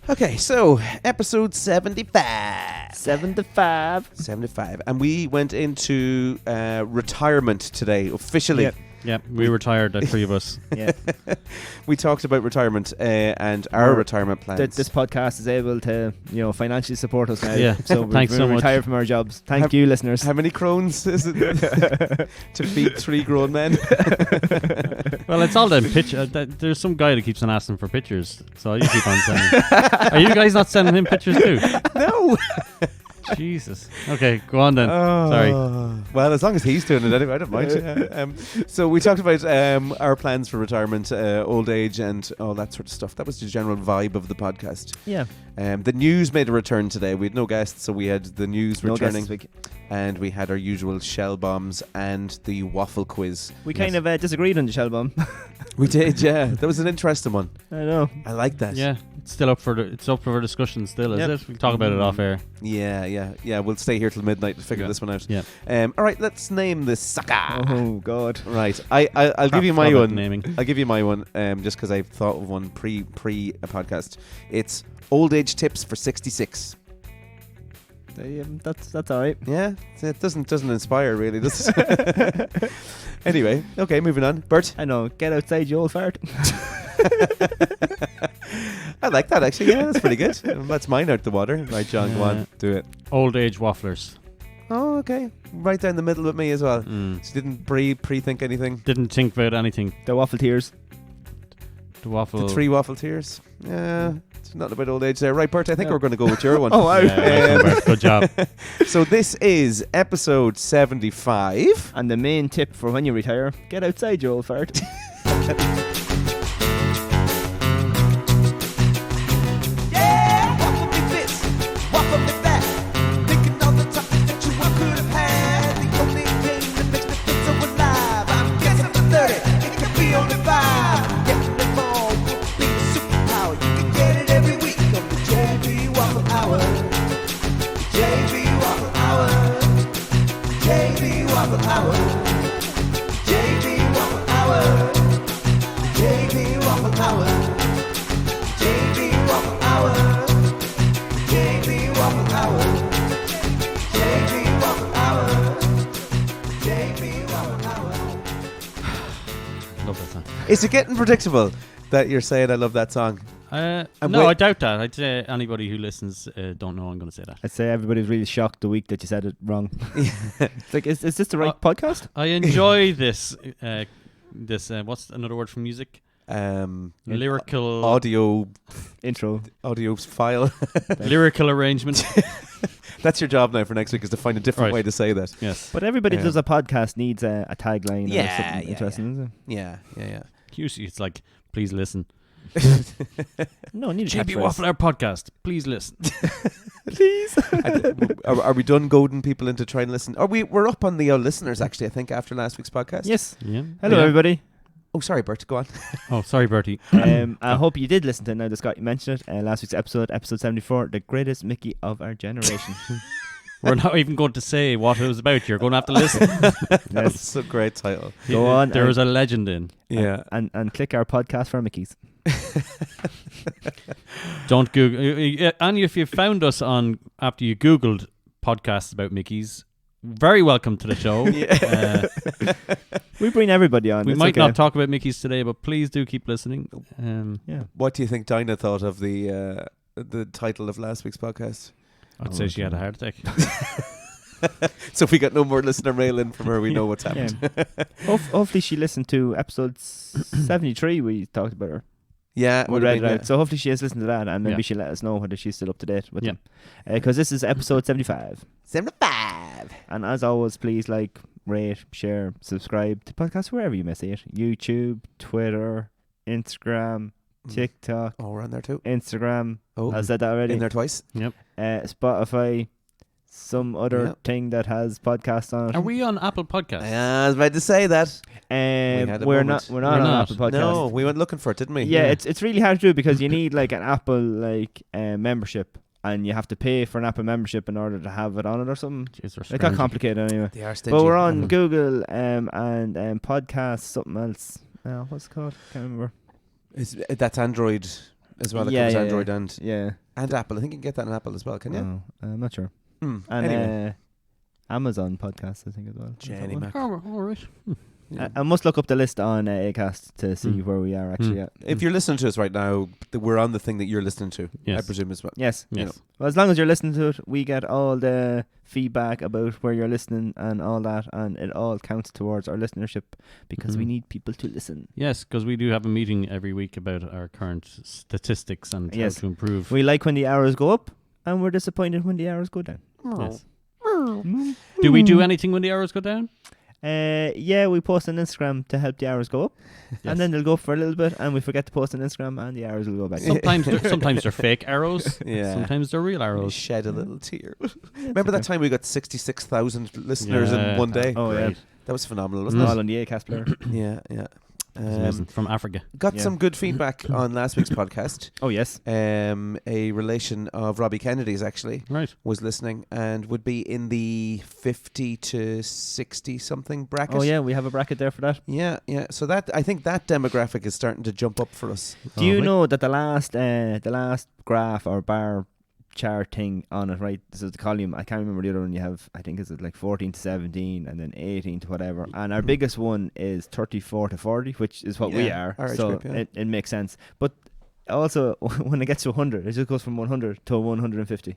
Okay, so episode 75. 75. And we went into retirement today, officially. Yep. Yeah, we retired, the three of us. Yeah. We talked about retirement and our retirement plans. This podcast is able to, financially support us now. Yeah. So Thanks we're so much. retired from our jobs. Thank you, listeners. How many crones is it to feed 3 grown men? Well, it's all them there's some guy that keeps on asking for pictures, so I just keep on sending. Are you guys not sending him pictures too? No. Jesus. Okay, go on then. Sorry. Well, as long as he's doing it anyway, I don't mind. So we talked about our plans for retirement, old age, and all that sort of stuff. That was the general vibe of the podcast. Yeah. The news made a return today. We had no guests, so we had the news No returning. guests this week. And we had our usual shell bombs and the waffle quiz. We kind of disagreed on the shell bomb. We did, yeah. That was an interesting one. I know. I like that. Yeah, it's still up for discussion still, is Yep. it? We'll talk about it off air. Yeah. We'll stay here till midnight to figure this one out. Yeah. All right, let's name this sucker. Oh, God. Right. I'll give you my Forgot one. naming. I'll give you my one. Just because I thought of one pre a podcast. It's old age tips for 66. That's all right. Yeah, it doesn't inspire really, does it? Anyway, okay, moving on. Bert, I know. Get outside, you old fart. I like that actually. Yeah, that's pretty good. That's mine out the water. Right, John, go on, do it. Old age wafflers. Oh, okay. Right down the middle with me as well. Mm. So didn't pre-think anything. Didn't think about anything. The waffle tears. The waffle. The 3 waffle tears. Yeah, it's not about old age there. Right, Bert, I think we're going to go with your one. Oh, wow. Yeah, right, good job. So this is episode 75. And the main tip for when you retire, get outside, you old fart. Yeah, waffle me this, waffle me that. Thinking on the topic that you could have had. The only game that makes me feel so alive. I'm guessing for 30, it could be only 5. Getting it more would be a superpower. You can get it every week on the JB Waffle Hour. JB Waffle Hour. JB Waffle Hour. JB Waffle Hour. JB Waffle Hour. JB Waffle Hour. JB Waffle Hour. JB Waffle Hour. JB Waffle Hour. Love that song. Is it getting predictable that you're saying I love that song? No, wait- I doubt that. I'd say anybody who listens don't know I'm going to say that. I'd say everybody was really shocked the week that you said it wrong. It's like, is this the right podcast? I enjoy this. What's another word for music? Lyrical Audio Intro. file. lyrical arrangement. That's your job now for next week, is to find a different Right. way to say that. Yes. But everybody Yeah. does a podcast needs a tagline or something interesting, isn't Yeah. Usually it's like, please listen. it? No, need a JB catchphrase. Waffle Hour podcast. Please listen. Please. Are we done goading people into trying to listen? We're up on the listeners actually, I think, after last week's podcast. Yes. Yeah. Hello, Yeah. everybody. Oh, sorry, Bert, go on. Oh, sorry, Bertie. I hope you did listen to it now that Scott, you mentioned it. Last week's episode 74, the greatest Mickey of our generation. We're not even going to say what it was about. You're going to have to listen. That's a great title. Go on. There was a legend in. Yeah. And click our podcast for Mickeys. Don't Google. And if you found us on after you Googled podcasts about Mickey's, very welcome to the show. We bring everybody on. We It's might okay. not talk about Mickey's today, but please do keep listening. Yeah. What do you think Dinah thought of the title of last week's podcast? I'd say she had a heart attack. So if we got no more listener mail in from her, we know what's happened. Hopefully she listened to episode 73. We talked about her. Yeah, We would read have it been, out. So hopefully she has listened to that, and maybe Yeah. she'll let us know whether she's still up to date with Yeah. them. Because this is episode 75. 75. And as always, please like, rate, share, subscribe to podcasts wherever you may see it. YouTube, Twitter, Instagram, TikTok, Oh, we're on there too. Instagram. Oh, I said that already. in there twice. Spotify, some other thing that has podcasts on it. Are we on Apple Podcasts? I was about to say that. We're a not. moment. We're not We're on not. Apple Podcasts. No, we went looking for it, didn't we? Yeah, it's really hard to do because you need like an Apple membership, and you have to pay for an Apple membership in order to have it on it or something. Jeez, they're It got stingy. complicated anyway. They are stingy. But we're on Apple. Google and podcast something else. What's it called? Can't remember. That's Android. as well. That Yeah, covers yeah, Android yeah. and Apple. I think you can get that on Apple as well. Can you? Oh, I'm not sure. Hmm. And Anyway, Amazon podcasts, I think, as well. Is that Jenny one? Mac. Oh, all right. Yeah. I must look up the list on Acast to see where we are actually at. If you're listening to us right now, we're on the thing that you're listening to. I Yes. presume as well. Yes. You know. Yes. Well, as long as you're listening to it, we get all the feedback about where you're listening and all that, and it all counts towards our listenership because we Mhm. need people to listen. Yes, because we do have a meeting every week about our current statistics and Yes. how to improve. We like when the hours go up, and we're disappointed when the hours go down. Yes. Do we do anything when the hours go down? Yeah, we post on Instagram to help the hours go up, Yes. and then they'll go up for a little bit, and we forget to post on Instagram, and the hours will go back. Sometimes they're fake arrows. Yeah. Sometimes they're real You arrows. shed a little tear. Remember that time we got 66,000 listeners in one day? Oh, yeah. Great. That was phenomenal, It's wasn't all on the Acast player. it? Yeah, yeah. It's amazing. From Africa. Got Yeah. some good feedback on last week's podcast. Oh, yes. A relation of Robbie Kennedy's actually Right. was listening and would be in the 50 to 60 something bracket. Oh, yeah, we have a bracket there for that. Yeah, yeah. So that I think that demographic is starting to jump up for us. Do you Lovely. know that the last graph or bar chart thing on it, right? This is the column. I can't remember the other one you have. I think it's like 14 to 17 and then 18 to whatever. And our biggest one is 34 to 40, which is what we Yeah, are. our age So group, yeah. it makes sense. But also, when it gets to 100, it just goes from 100 to 150.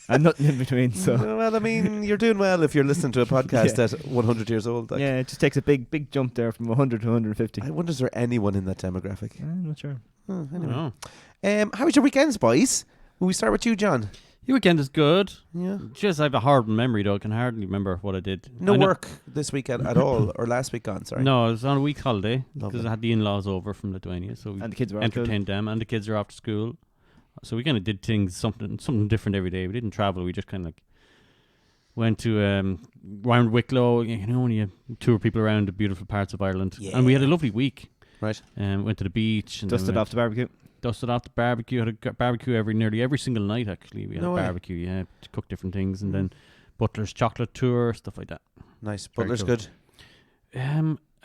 And nothing in between. So Well, I mean, you're doing well if you're listening to a podcast at 100 years old. Like. yeah, it just takes a big jump there from 100 to 150. I wonder is there anyone in that demographic? I'm not sure. Oh, I anyway. don't know. How was your weekends, boys? Will we start with you, John? Your weekend is good. Yeah. Just I have a horrible memory though. I can hardly remember what I did. No I know- work this week at all, or last week gone, sorry. No, I was on a week holiday Lovely. because I had the in-laws over from Lithuania, so we And the kids were off school. entertained them, and the kids are after school. So we kind of did things something different every day. We didn't travel. We just kind of like went to around Wicklow. You know, when you tour people around the beautiful parts of Ireland, and we had a lovely week. Right. Went to the beach and then Dusted went- off the barbecue. Dusted off the barbecue. Had a barbecue nearly every single night. Actually, we had No a way. barbecue. Yeah, to cook different things, and then Butler's chocolate tour, stuff like that. Nice. Very Butler's cool. good.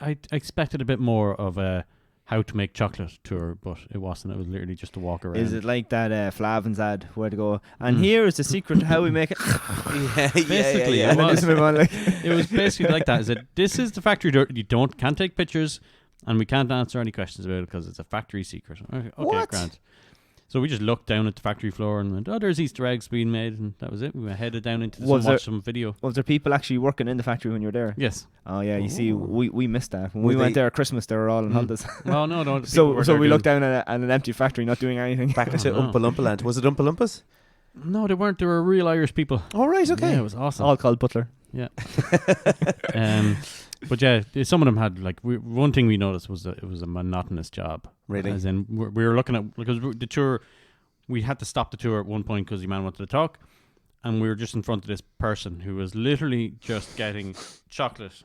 I expected a bit more of a how to make chocolate tour, but it wasn't. It was literally just a walk around. Is it like that Flavins ad where to go? And Mm. here is the secret to how we make it. Basically, And then it this was. one, like, It was basically like that. Is it? This is the factory door. You can't take pictures, and we can't answer any questions about it because it's a factory secret. Okay, What? Grant. So we just looked down at the factory floor and went, "Oh, there's Easter eggs being made," and that was it. We were headed down into Was watch some video. was there people actually working in the factory when you were there? Yes. Oh yeah, you see, Ooh. we missed that when Were we went they- there at Christmas. They were all on Mm. holidays. Well, no. the people so were so there we doing- looked down at an empty factory, not doing anything. Back to Oh, no. Oompa Loompa Land. Was it Oompa Loompas? No, they weren't. They were real Irish people. All right, okay. Yeah, it was awesome. All called Butler. Yeah. But yeah, some of them had like one thing we noticed was that it was a monotonous job. Really? As in, we were looking at because the tour, we had to stop the tour at one point because the man wanted to talk, and we were just in front of this person who was literally just getting chocolate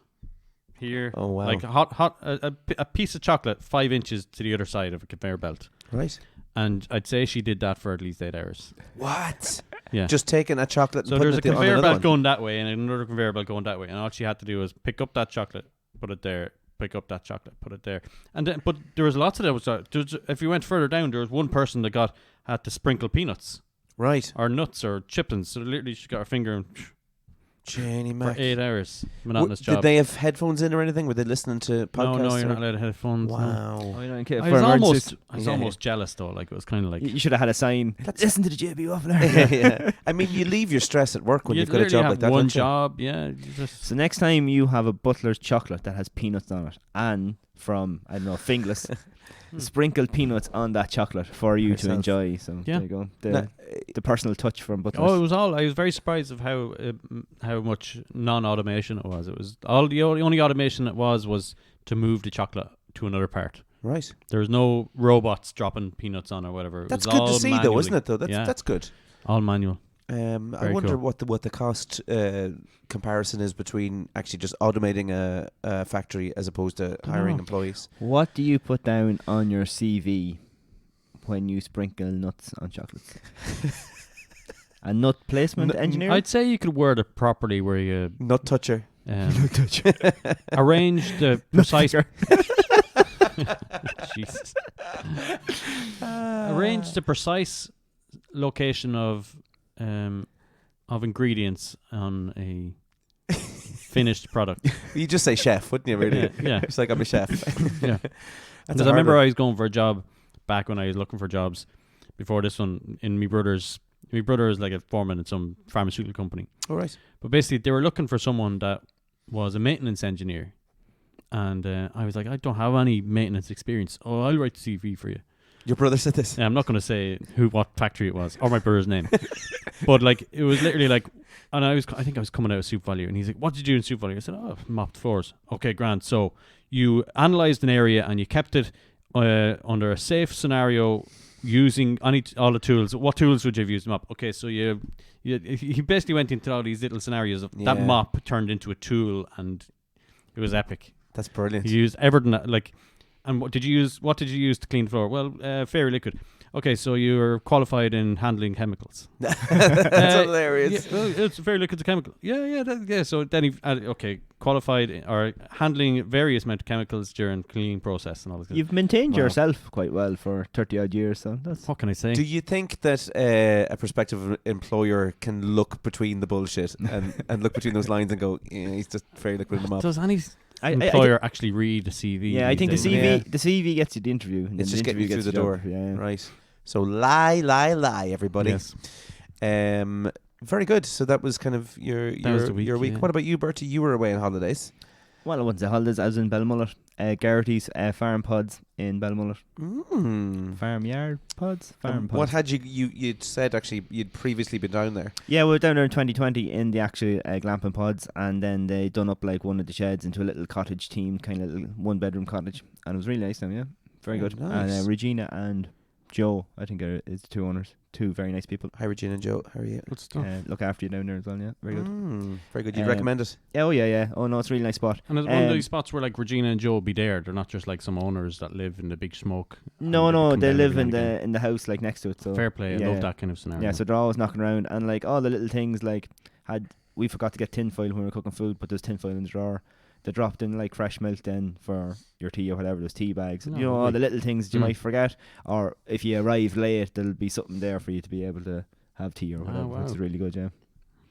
here, Oh, wow. like a piece of chocolate 5 inches to the other side of a conveyor belt, Right. and I'd say she did that for at least 8 hours. What? Yeah. Just taking a chocolate and So putting there's a it on conveyor another belt one. going that way and another conveyor belt going that way, and all she had to do was pick up that chocolate, put it there, pick up that chocolate, put it there, and then, but there was lots of those. If you went further down, there was one person that had to sprinkle peanuts Right. or nuts or chitlins. So literally, she got her finger and Jenny for Mac. 8 hours. Monotonous Did job. they have headphones in or anything? Were they listening to podcasts? No, you're or- not allowed to have headphones. no. Wow. I was almost jealous though. Like it was kind of like You should have had a sign. That's- Listen to the JB Waffler. yeah. I mean, you leave your stress at work when you you've got a literally job have like that. one don't you? job. Yeah, you just So next time you have a Butler's chocolate that has peanuts on it, and from I don't know Finglas, sprinkled peanuts on that chocolate for you to Yourself. enjoy. So Yeah. there you go. Now, The personal touch from Butler's. Oh, it was all. I was very surprised of how much non-automation it was. It was all the only automation it was to move the chocolate to another part. right. There was no robots dropping peanuts on or whatever. It That's was good all to see, though, manually. isn't it? Though that's good. All manual. I Very wonder cool. what the cost comparison is between actually just automating a factory as opposed to hiring know. employees. What do you put down on your CV when you sprinkle nuts on chocolates? A nut placement engineer? I'd say you could word it properly where you Nut toucher. arrange the precise. Jesus. Arrange the precise location of ingredients on a finished product. You just say chef, wouldn't you? Really? Yeah. It's like I'm a chef. Yeah. That's Because a I remember hard I was going for a job back when I was looking for jobs before this one in my brother's. My brother is like a foreman at some pharmaceutical company. All right. But basically, they were looking for someone that was a maintenance engineer. And I was like, I don't have any maintenance experience. Oh, I'll write the CV for you. Your brother said this. Yeah, I'm not going to say what factory it was or my brother's name. But like, it was literally like, and I think I was coming out of Soup Value. And he's like, what did you do in Soup Value? I said, oh, mopped floors. Okay, grand. So you analysed an area and you kept it under a safe scenario using all the tools. What tools would you have used to mop? Okay, so he basically went into all these little scenarios of that Yeah. mop turned into a tool, and it was epic. That's brilliant. He used everything and what did you use to clean the floor? Well, Fairy Liquid. Okay, so you're qualified in handling chemicals. That's hilarious. Yeah, it's Fairy Liquid's a chemical. Yeah. So then he qualified or handling various amount of chemicals during cleaning process and all this. You've maintained Wow. yourself quite well for 30 odd years, so that's. What can I say? Do you think that a prospective employer can look between the bullshit and look between those lines and go, yeah, he's just very liquid in the mop? Does any I employer actually read a CV? Yeah, I think the these CV days? Yeah. the CV gets you the interview. And It's then just the getting you interview through gets the job. door. Yeah. Right. So lie, everybody. Yes. Very good. So that was kind of your was the week, your week. yeah. What about you, Bertie? You were away on holidays. Well, I went to holidays. I was in Belmullet. Garrity's farm pods in Belmullet. Farmyard pods? Farm pods. What had you'd said actually you'd previously been down there? Yeah, we were down there in 2020 in the actual glamping pods, and then they done up like one of the sheds into a little cottage themed kind of little 1-bedroom cottage, and it was really nice now. Yeah, very Oh, good. nice. And Regina and Joe, I think, is the two owners. Two very nice people. Hi, Regina and Joe. How are you? Good stuff. Look after you down there as well. Yeah, very good. Very good. You'd Um, recommend it? Yeah, oh yeah. Oh no, it's a really nice spot. And it's one of Um, these spots where like Regina and Joe will be there. They're not just like some owners that live in the big smoke. No, and no, come they down live every in now and again. the house like next to it. So Fair play. I yeah. love that kind of scenario. Yeah, so they're always knocking around, and like all the little things like we forgot to get tinfoil when we were cooking food, but there's tinfoil in the drawer. They dropped in like fresh milk then for your tea or whatever. There's tea bags. No, you know, all lovely. the little things that you Mm. might forget, or if you arrive late, there'll be something there for you to be able to have tea or Oh, whatever. wow. It's really good, yeah.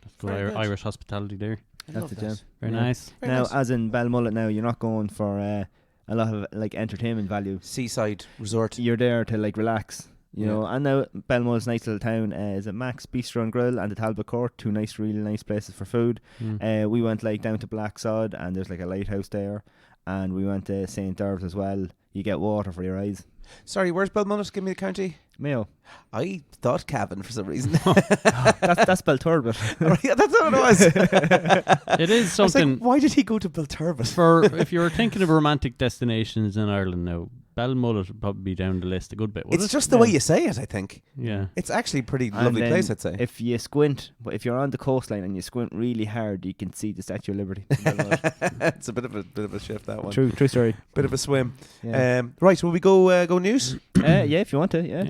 That's good Very good. Irish hospitality there. I That's love it, that. yeah. Very Yeah. nice. Very Now, nice. as in Balmullet, now you're not going for a lot of like entertainment value. Seaside resort. You're there to like relax, you Yeah. know. And now Belmullet's nice little town is it Max Bistro and Grill and the Talbot Court, two nice, really nice places for food. Mm. We went like down to Black Sod, and there's like a lighthouse there, and we went to St. Derves as well. You get water for your eyes. Sorry, where's Belmullet? Give me the county. Mayo. I thought Cavan for some reason. That's Belturbet. Yeah, that's what it was. It is I was something like, why did he go to Belturbet? for if you're thinking of romantic destinations in Ireland now. Balmullet would probably be down the list a good bit. Would It's it? just the way you say it, I think. Yeah. It's actually a pretty And lovely then place, I'd say. If you squint, but if you're on the coastline and you squint really hard, you can see the Statue of Liberty. in Belmullet. It's a bit of a shift, that one. True story. Bit of a swim. Yeah. Right, will we go news? Yeah, if you want to, yeah.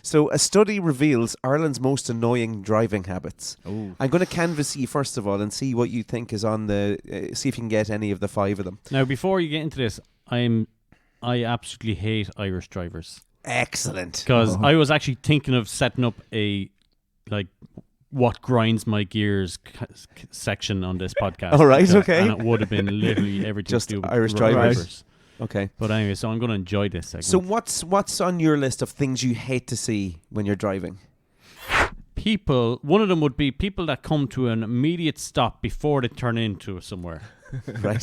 So a study reveals Ireland's most annoying driving habits. Oh. I'm going to canvass you first of all and see what you think is on the. See if you can get any of the 5 of them. Now, before you get into this, I absolutely hate Irish drivers Excellent. because Oh. I was actually thinking of setting up a like what grinds my gears section on this podcast. All right, okay. And it would have been literally everything Just to do with Irish drivers. Okay. But anyway, so I'm going to enjoy this segment. So what's on your list of things you hate to see when you're driving? people, one of them would be people that come to an immediate stop before they turn into somewhere. Right.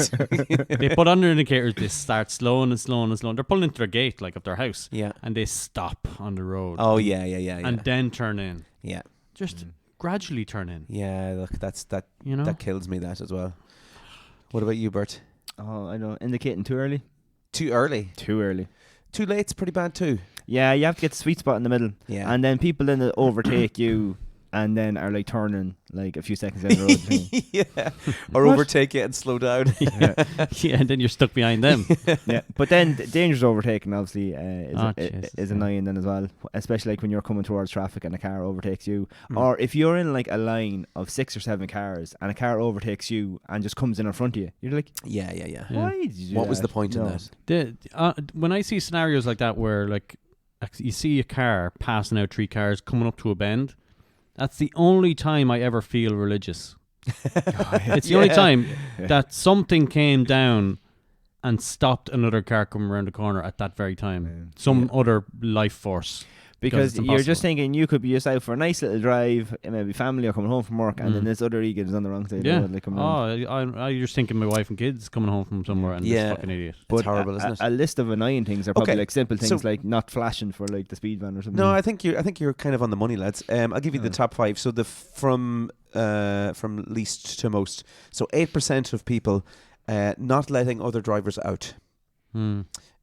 They put on their indicators, they start slowing and slowing and slowing. They're pulling into their gate, like of their house, Yeah. and they stop on the road. Oh yeah. And then turn in. Yeah. Just gradually turn in. Yeah. Look, that You know? that kills me. That as well. What about you, Bert? Oh, I know. Indicating too early. Too early. Too early. Too late's pretty bad too. Yeah, you have to get the sweet spot in the middle. Yeah. And then people then that overtake you and then are like turning like a few seconds down the road. thing. yeah, or What? overtake it and slow down. yeah, and then you're stuck behind them. Yeah, but then dangerous overtaking obviously Jesus, is yeah. annoying then as well, especially like when you're coming towards traffic and a car overtakes you, Mm. or if you're in like a line of 6 or 7 cars and a car overtakes you and just comes in front of you, you're like, Yeah. Yeah. why did you do What was that? the point in No. that? When I see scenarios like that where like you see a car passing out 3 cars coming up to a bend, that's the only time I ever feel religious. It's the only Yeah. time Yeah. that something came down and stopped another car coming around the corner at that very time. Some other life force. Because it's you're just impossible. thinking you could be just out for a nice little drive, and maybe family are coming home from work, and then Mm. this other idiot is on the wrong side of the Yeah. road, like coming around. I just thinking my wife and kids coming home from somewhere and Yeah. this fucking idiot. It's horrible, isn't it? A list of annoying things are probably Okay, like simple things so- like not flashing for like the speed van or something. No, I think you're kind of on the money, lads. I'll give you the Oh. top 5. So from least to most. So 8% of people not letting other drivers out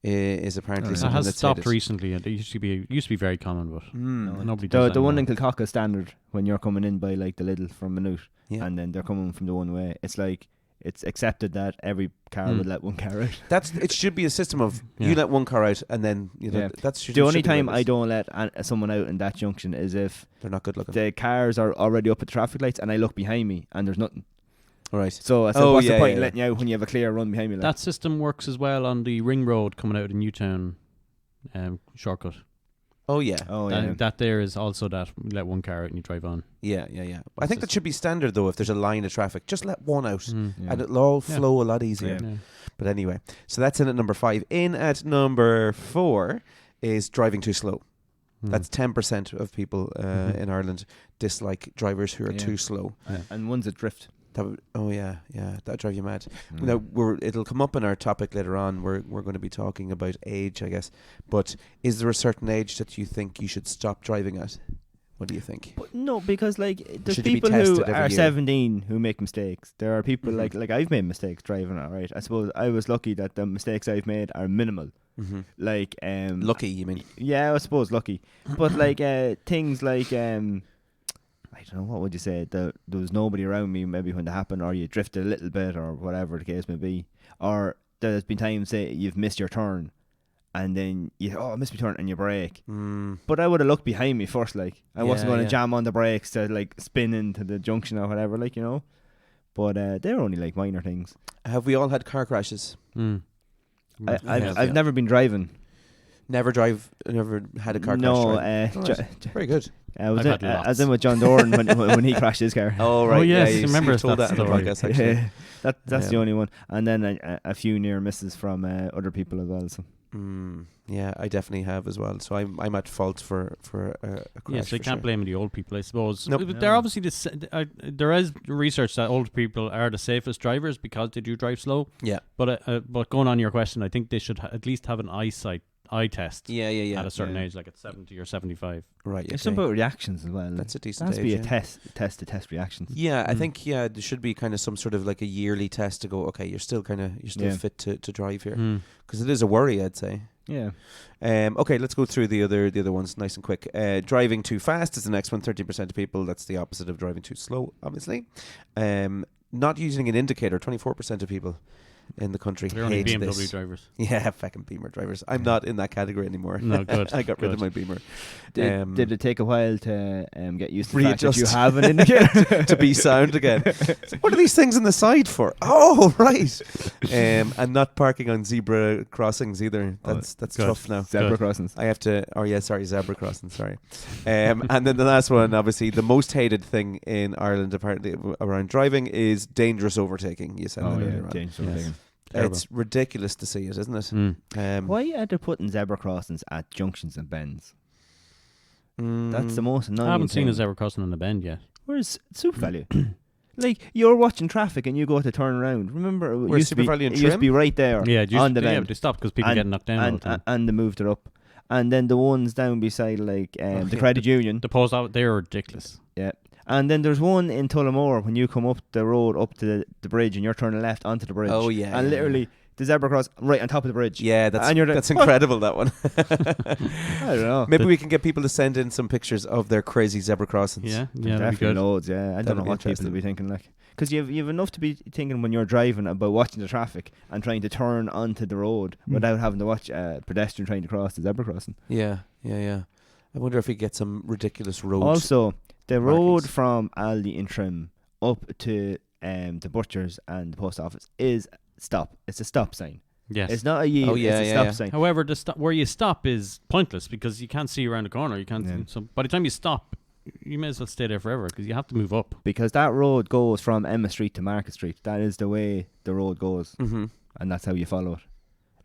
is apparently Oh, yeah. That something has that's stopped stated. recently. It used to be very common, but Mm. nobody does The that one in anymore. Kilcock is standard when you're coming in by like the Lidl from Minute, Yeah. and then they're coming from the one way. It's like it's accepted that every car would let one car out. It should be a system of you Yeah. let one car out and then Yeah. that's The only should be time the way I it is. don't let someone out in that junction is if They're not good looking. the cars are already up at the traffic lights and I look behind me and there's nothing. All right. So I said, Oh, what's yeah, the point yeah, in yeah. letting you out when you have a clear run behind me? Like? That system works as well on the ring road coming out of Newtown shortcut. Oh yeah. Oh yeah. That there is also that you let one car out and you drive on. Yeah. I think that should be standard though. If there's a line of traffic, just let one out, Mm. Yeah. and it'll all Yeah. flow a lot easier. Yeah. But anyway, so that's in at number 5. In at number 4 is driving too slow. Mm. That's 10% of people Mhm. in Ireland dislike drivers who are Yeah. too slow. And one's a drift. Oh yeah, that drive you mad. Mm. Now it'll come up in our topic later on. We're going to be talking about age, I guess. But is there a certain age that you think you should stop driving at? What do you think? But no, because like there's Should you be people who tested every are year? 17 who make mistakes. There are people Mhm. like I've made mistakes driving. All right, I suppose I was lucky that the mistakes I've made are minimal. Mm-hmm. Like Lucky, you mean? Yeah, I suppose lucky. But like things like I don't know, what would you say? There was nobody around me maybe when that happened, or you drifted a little bit, or whatever the case may be. Or there's been times say you've missed your turn, and then I missed my turn, and you brake. Mm. But I would have looked behind me first, like I wasn't Yeah, going to yeah. jam on the brakes to like spin into the junction or whatever, like But they're only like minor things. Have we all had car crashes? Mm. I've yeah. never been driving. Never had a car No, crash. Right? Very good. I was I've in, had I was lots. in with John Doran when he crashed his car. Oh right, yes, you remember told that that in the story. podcast actually. Yeah, that's the Yeah. only one. And then a few near misses from other people as well. So. Yeah, I definitely have as well. So I'm at fault for a crash. Yeah, so you for can't sure. blame the old people, I suppose. Nope. But they're obviously there is research that old people are the safest drivers because they do drive slow. Yeah. But going on your question, I think they should at least have an eye test Yeah. at a certain Yeah. age, like at 70 or 75. Right. There's Okay. some about reactions as well. That's a There decent has to age, be a yeah. test reactions. Yeah, I Mm. think there should be kind of some sort of like a yearly test to go. Okay, you're still Yeah. fit to drive here, Mm. because it is a worry, I'd say. Yeah. Okay, let's go through the other ones nice and quick. Driving too fast is the next one. 30% of people. That's the opposite of driving too slow, obviously. Not using an indicator. 24% of people in the country They're only hate BMW this. drivers. Yeah, fucking Beamer drivers. I'm not in that category anymore. No, good. I got rid of good. my Beamer. Did it take a while to get used to the fact that you Readjust. have an indicator? to be sound again. What are these things on the side for? Oh, right. And not parking on zebra crossings either. That's good. tough now. Zebra Good. crossings. I have to. Oh yeah, sorry, zebra crossing. Sorry. And then the last one, obviously, the most hated thing in Ireland, apparently around driving, is dangerous overtaking. You said that earlier on. James. Yes. Terrible. It's ridiculous to see it, isn't it? Mm. Why are they putting zebra crossings at junctions and bends? That's the mm, most annoying I haven't seen thing. a zebra crossing on the bend yet. Where's Super Value? Like, you're watching traffic and you go to turn around. Remember, it Where's used to Super be, Value and it used to Trim? be right there Yeah, on the yeah, bend. but they stopped because people And- get knocked down all the time. and they moved it up. And then the ones down beside, like, the yeah, credit union. The post out, they're ridiculous. Yeah. And then there's one in Tullamore when you come up the road up to the bridge and you're turning left onto the bridge. Oh, yeah, And yeah, literally, the zebra cross right on top of the bridge. Yeah, that's And you're like, that's "What?" incredible. That one. I don't know. Maybe we can get people to send in some pictures of their crazy zebra crossings. Yeah, that'd be Definitely good. loads. Yeah, I That'd don't know be what people interesting. will be thinking like. Because you've enough to be thinking when you're driving about watching the traffic and trying to turn onto the road without having to watch a pedestrian trying to cross the zebra crossing. Yeah. I wonder if we get some ridiculous roads. Also, the road markings. from Aldi in Trim up to the butchers and the post office is stop. It's a stop sign. Yes. It's not a yield. Oh, yeah, it's a yeah, stop yeah. sign. However, where you stop is pointless because you can't see around the corner. You can't. Yeah. So by the time you stop, you may as well stay there forever because you have to move up. Because that road goes from Emma Street to Market Street. That is the way the road goes, Mm-hmm. and that's how you follow it.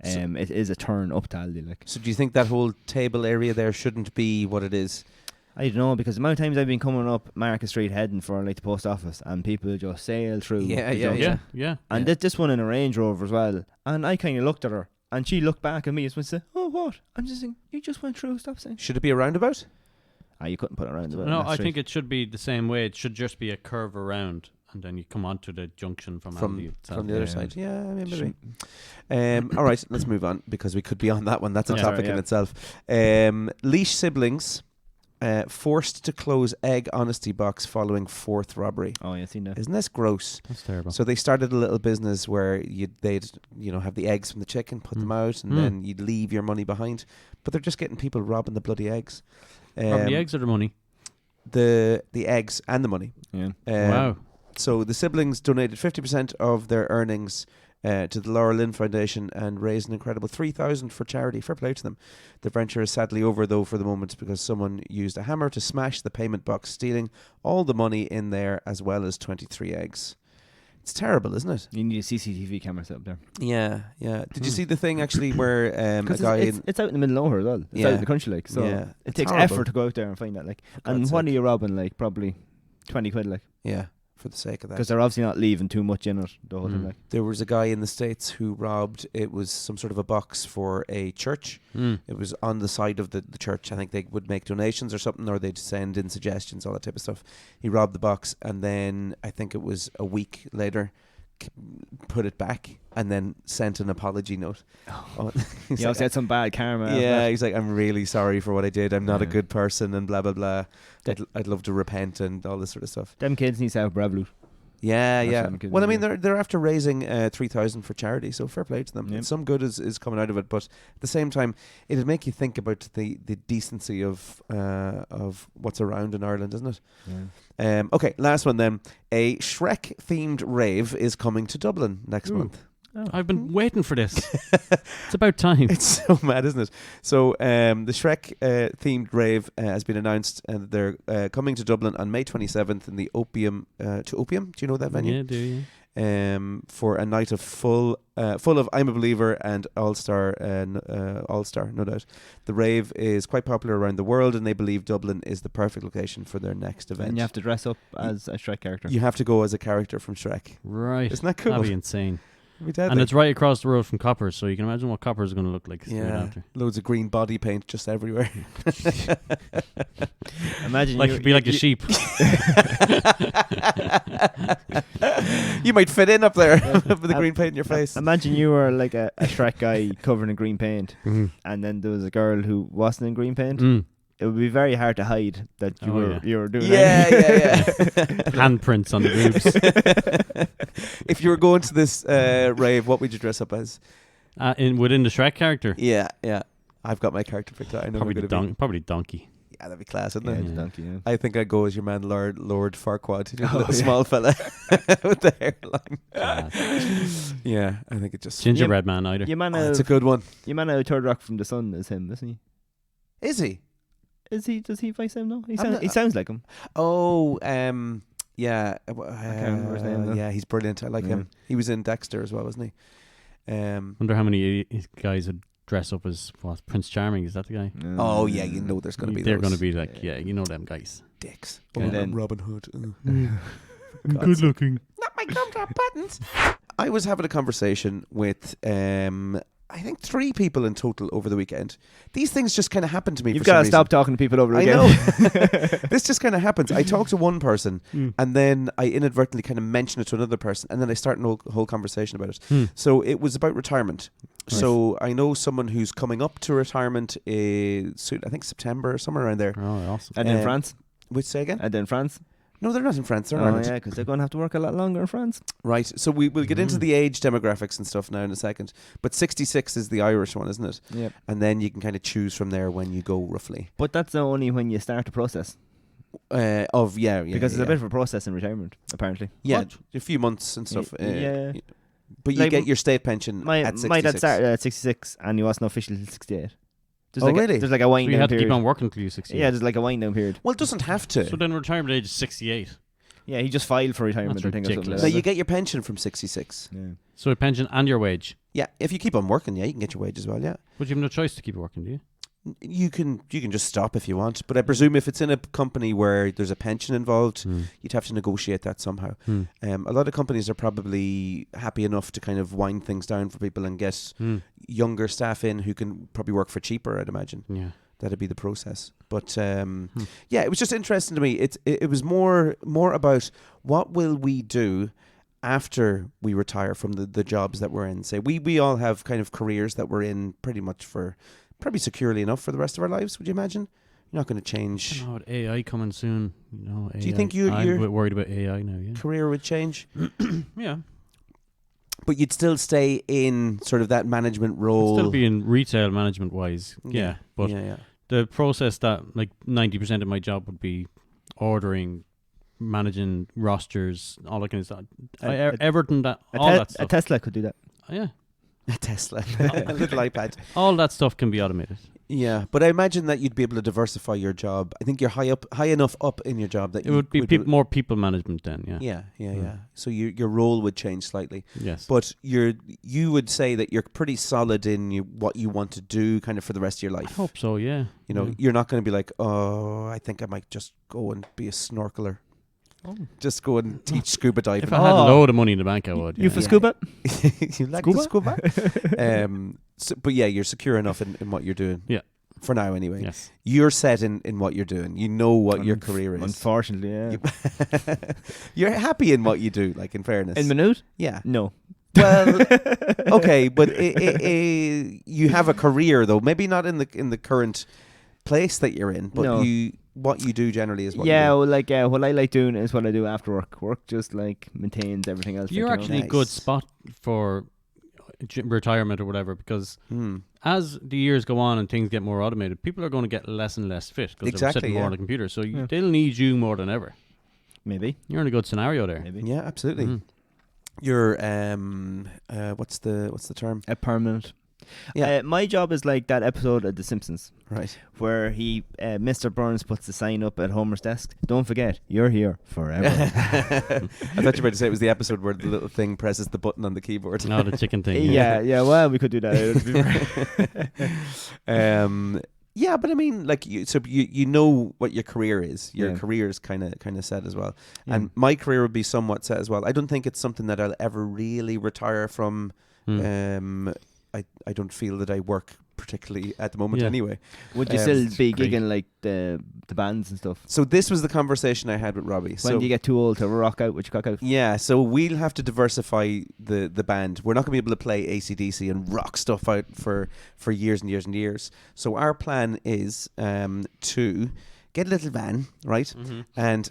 It is a turn up to Aldi. Like, So do you think that whole table area there shouldn't be what it is? I don't know, because the amount of times I've been coming up Market Street heading for like the post office, and people just sail through. Yeah, the yeah, junction. Yeah. And this one in a Range Rover as well. And I kind of looked at her, and she looked back at me and said, "Oh, what?" I'm just saying, "You just went through a stop sign." Should it be a roundabout? You couldn't put it around. No, I think it should be the same way. It should just be a curve around, and then you come onto the junction from Aldi itself. From the other Yeah. side. Yeah, I mean, maybe. All right, let's move on because we could be on that one. That's a Yeah. topic Sorry, in yeah. itself. Leash siblings forced to close egg honesty box following fourth robbery. Oh, yeah, seen that. Isn't this gross? That's terrible. So they started a little business where they'd have the eggs from the chicken, put them out, and then you'd leave your money behind. But they're just getting people robbing the bloody eggs. From the eggs or the money? The eggs and the money. Yeah. Wow. So the siblings donated 50% of their earnings to the Laura Lynn Foundation and raised an incredible $3,000 for charity. Fair play to them. The venture is sadly over though for the moment because someone used a hammer to smash the payment box, stealing all the money in there as well as 23 eggs. It's terrible, isn't it? You need a CCTV camera set up there. Yeah. Did you see the thing actually where a Because guy it's out in the middle of nowhere as well. It's Yeah. out in the country, like. So Yeah. it It's takes horrible. effort to go out there and find that, like. And God's what sake. are you robbing, like? Probably 20 quid, like. Yeah, for the sake of that. Because they're obviously not leaving too much in it, the whole thing, like. There was a guy in the States who robbed, it was some sort of a box for a church. It was on the side of the church. I think they would make donations or something, or they'd send in suggestions, all that type of stuff. He robbed the box, and then I think it was a week later, put it back, and then sent an apology note. Oh. He's You like, also had some bad karma. after yeah, that. he's like, I'm really sorry for what I did. I'm not a Yeah. good person, and blah, blah, blah. That- I'd love to repent and all this sort of stuff. Them kids need to have Revolut. Yeah, That's yeah. what I'm kidding Well, I you. mean, they're after raising $3,000 for charity, so fair play to them. Yep. Some good is coming out of it, but at the same time, it'd make you think about the decency of what's around in Ireland, isn't it? Yeah. Okay, last one then. A Shrek themed rave is coming to Dublin next Ooh. month. I've been waiting for this. It's about time. It's so mad, isn't it? So the Shrek themed rave has been announced, and they're coming to Dublin on May 27th in the Opium. To Opium, do you know that venue? Yeah, do you? For a night of full of I'm a Believer and All Star, no doubt. The rave is quite popular around the world, and they believe Dublin is the perfect location for their next event. And you have to dress up as a Shrek character. You have to go as a character from Shrek. Right. Isn't that cool? That'd be insane. It'd be deadly. And it's right across the road from Coppers, so you can imagine what Coppers is going to look like straight yeah, after. loads of green body paint just everywhere. Imagine Like, you be like a sheep. You might fit in up there with the green paint in your face. Imagine you were like a Shrek guy covered in green paint, Mhm. and then there was a girl who wasn't in green paint. Mm. It would be very hard to hide that you Oh, were yeah. you were doing. Yeah, anything. Handprints on the boobs. If you were going to this rave, what would you dress up as? Within the Shrek character. Yeah. I've got my character picked out. I know Probably who the gonna be. probably donkey. Yeah, that'd be class, wouldn't Yeah, it? the donkey, yeah. I think I'd go as your man, Lord Farquaad, you know, the Oh, little yeah. small fella with the hairline. Class. Yeah, I think it just. Gingerbread man either. Your man Oh, out that's a good one. your man out Third Rock from the Sun is him, isn't he? Is he? Is he? Does he voice him? No, I'm not- he sounds like him. Oh, yeah. I can't remember his name, though. Yeah, he's brilliant. I like Yeah. him. He was in Dexter as well, wasn't he? Wonder how many guys would dress up as Prince Charming. Is that the guy? Oh yeah, you know there's gonna be They're those going to be like, yeah, you know them guys. dicks. And Oh, then- Robin Hood. Good looking. Not my gumdrop buttons. I was having a conversation with I think 3 people in total over the weekend. These things just kind of happen to me. You've got to stop talking to people over the I weekend. know. This just kind of happens. I talk to one person and then I inadvertently kind of mention it to another person and then I start a whole conversation about it. So it was about retirement. Nice. So I know someone who's coming up to retirement soon, I think September or somewhere around there. Oh, awesome. And in France? Which say again? And in France? No, they're not in France. They're in Oh, Ireland. yeah, because they're going to have to work a lot longer in France. Right. So we'll get into the age demographics and stuff now in a second. But 66 is the Irish one, isn't it? Yep. And then you can kind of choose from there when you go roughly. But that's only when you start the process. Because Because it's a bit of a process in retirement, apparently. Yeah, What? a few months and stuff. Yeah. But you Like, get your state pension at 66. My dad started at 66 and he wasn't official till 68. There's Oh, like really? There's like a So wind you down had to period. keep on working until you 60. Yeah, there's like a wind down period. Well, it doesn't have to. So then retirement age is 68. Yeah, he just filed for retirement, That's I think. Or something ridiculous. No, like you that. get your pension from 66. Yeah. So a pension and your wage. Yeah, if you keep on working, yeah, you can get your wage as well, yeah. But you have no choice to keep working, do you? You can just stop if you want. But I presume if it's in a company where there's a pension involved, you'd have to negotiate that somehow. A lot of companies are probably happy enough to kind of wind things down for people and get younger staff in who can probably work for cheaper, I'd imagine. Yeah. That'd be the process. But yeah, it was just interesting to me. It was more about what will we do after we retire from the jobs that we're in. Say we all have kind of careers that we're in pretty much for probably securely enough for the rest of our lives. Would you imagine? You're not going to change. I know, with AI coming soon. You know, Do you AI. think I'm you're a bit worried about AI now? Yeah. career would change, Yeah. but you'd still stay in sort of that management role. Still be in retail management wise. Yeah. But yeah. the process that like 90% of my job would be ordering, managing rosters, all that kind of stuff. Everton, all that A stuff. Tesla could do that. Yeah. A Tesla, a little iPad. All that stuff can be automated. Yeah, but I imagine that you'd be able to diversify your job. I think you're high enough up in your job that It would be more people management then, yeah. Yeah. So your role would change slightly, Yes. but you would say that you're pretty solid in what you want to do, kind of for the rest of your I life. hope so, yeah. You know, you're not going to be like, oh, I think I might just go and be a snorkeler. Oh. Just go and teach scuba diving. If I had a load of money in the bank, I would. You yeah. for scuba? You like Scuba? the scuba? But yeah, you're secure enough in what you're doing. Yeah. For now, anyway. Yes. You're set in what you're doing. You know what your career is. Unfortunately, yeah. You're happy in what you do, like, in fairness. In Minute? Yeah. No. Well, okay, but you have a career, though. Maybe not in the current place that you're in, but No. what you do generally is what Yeah, you do. well, like what I like doing is what I do after work. Work just like maintains everything else. You're like, you know. actually a good Nice. spot for retirement or whatever, because as the years go on and things get more automated, people are going to get less and less fit because they're Exactly, sitting more yeah. on the computer. So Yeah. they'll need you more than ever. Maybe. You're in a good scenario there. Maybe. Yeah, absolutely. Mhm. You're what's the term? A permanent. Yeah. My job is like that episode of The Simpsons Right. where Mr. Burns puts the sign up at Homer's desk. Don't forget, you're here forever. I thought you were about to say it was the episode where the little thing presses the button on the keyboard. No, the chicken thing. yeah. Well, we could do that. Yeah, but I mean, like, you know what your career is. Your Yeah. career is kind of set as well, Yeah. and my career would be somewhat set as well. I don't think it's something that I'll ever really retire from. I don't feel that I work particularly at the moment, Yeah. anyway. Would you Um, still be great. gigging like the bands and stuff? So this was the conversation I had with Robbie. When so do you get too old to rock out with your cock out? yeah, so we'll have to diversify the band. We're not going to be able to play AC/DC and rock stuff out for years and years and years. So our plan is to get a little van, right, and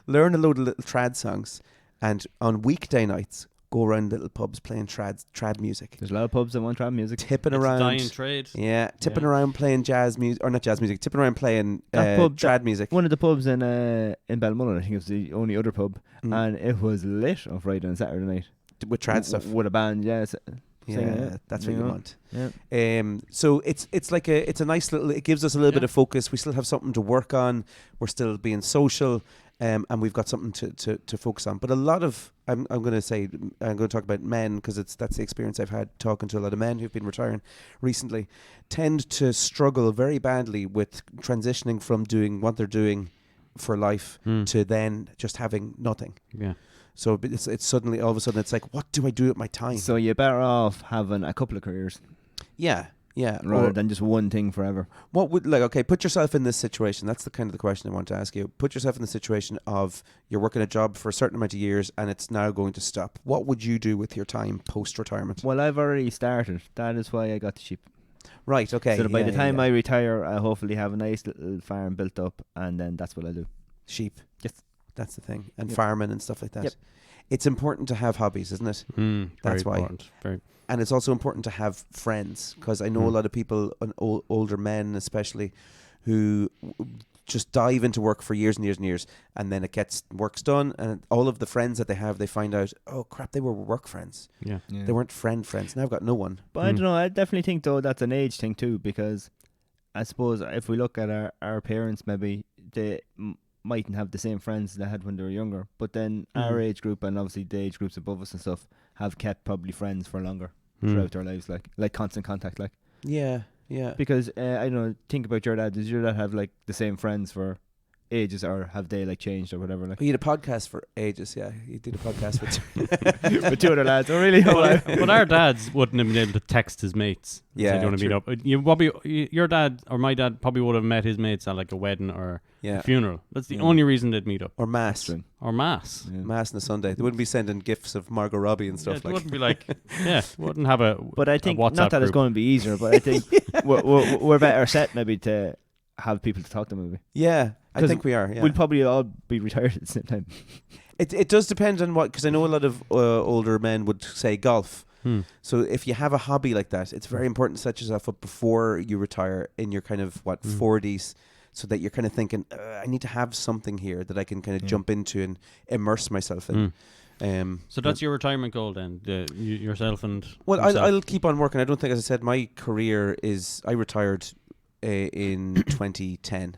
learn a load of little trad songs, and on weekday nights go around little pubs playing trad music, There's a lot of pubs that want trad music. tipping It's a around. dying trade. Yeah, tipping Yeah. around playing jazz music, or not jazz music, tipping around playing That pub, trad music. One of the pubs in Balmullen, I think it was the only other pub, Mm. and it was lit on Friday and Saturday night. With trad stuff. With a band, yeah. Yeah, singing it, that's what you know. want. Yeah. So it's like it's a nice little. It gives us a little bit of focus. We still have something to work on. We're still being social, and we've got something to focus on. But a lot of I'm going to talk about men because that's the experience I've had talking to a lot of men who've been retiring recently, tend to struggle very badly with transitioning from doing what they're doing for life to then just having nothing. Yeah. So it's suddenly all of a sudden it's like, what do I do with my time? So you're better off having a couple of careers Yeah. rather Or than just one thing forever. what would okay? Put yourself in this situation. That's the kind of the question I want to ask you. Put yourself in the situation of you're working a job for a certain amount of years and it's now going to stop. What would you do with your time post retirement? Well, I've already started. That is why I got the sheep. Right. Okay. So that by the time I I retire, I hopefully have a nice little farm built up, and then that's what I do. sheep. Yes. That's the thing, and Yep. farming and stuff like that. Yep. It's important to have hobbies, isn't it? Very That's why. important. Very. And it's also important to have friends, because I know a lot of people, older men especially, who just dive into work for years and years and years, and then work's done, and all of the friends that they have, they find out, oh crap, they were work friends. Yeah. They weren't friends. Now I've got no one. But I don't know. I definitely think though that's an age thing too, because I suppose if we look at our parents, maybe they mightn't have the same friends they had when they were younger. But then our age group, and obviously the age groups above us and stuff, have kept probably friends for longer throughout their lives, like constant contact, like. Yeah. Because I don't know. Think about your dad. Does your dad have like the same friends for ages, or have they like changed or whatever? Like He did a podcast for ages. Yeah, he did a podcast with. with two other lads. Oh really? But our dads wouldn't have been able to text his mates. and say, Yeah, "Do you want to meet true. up?" You probably, your dad or my dad probably would have met his mates at like a wedding or Yeah. a funeral. That's the Yeah. only reason they'd meet up. Or mass. Or mass. Yeah. Mass on a Sunday. They wouldn't be sending gifts of Margot Robbie and Yeah, stuff it like. wouldn't be like, wouldn't have a. But I think WhatsApp not that it's group. going to be easier, but I think we're better set maybe to have people to talk to. Maybe Yeah, I 'Cause think we are. Yeah. we'll probably all be retired at the same time. It does depend on what, because I know a lot of older men would say golf. So if you have a hobby like that, it's very important to set yourself up before you retire in your kind of 40s, so that you're kind of thinking, I need to have something here that I can kind of jump into and immerse myself in. So that's your retirement goal then, yourself and. Well, himself. I'll keep on working. I don't think, as I said, my career is. I retired in 2010.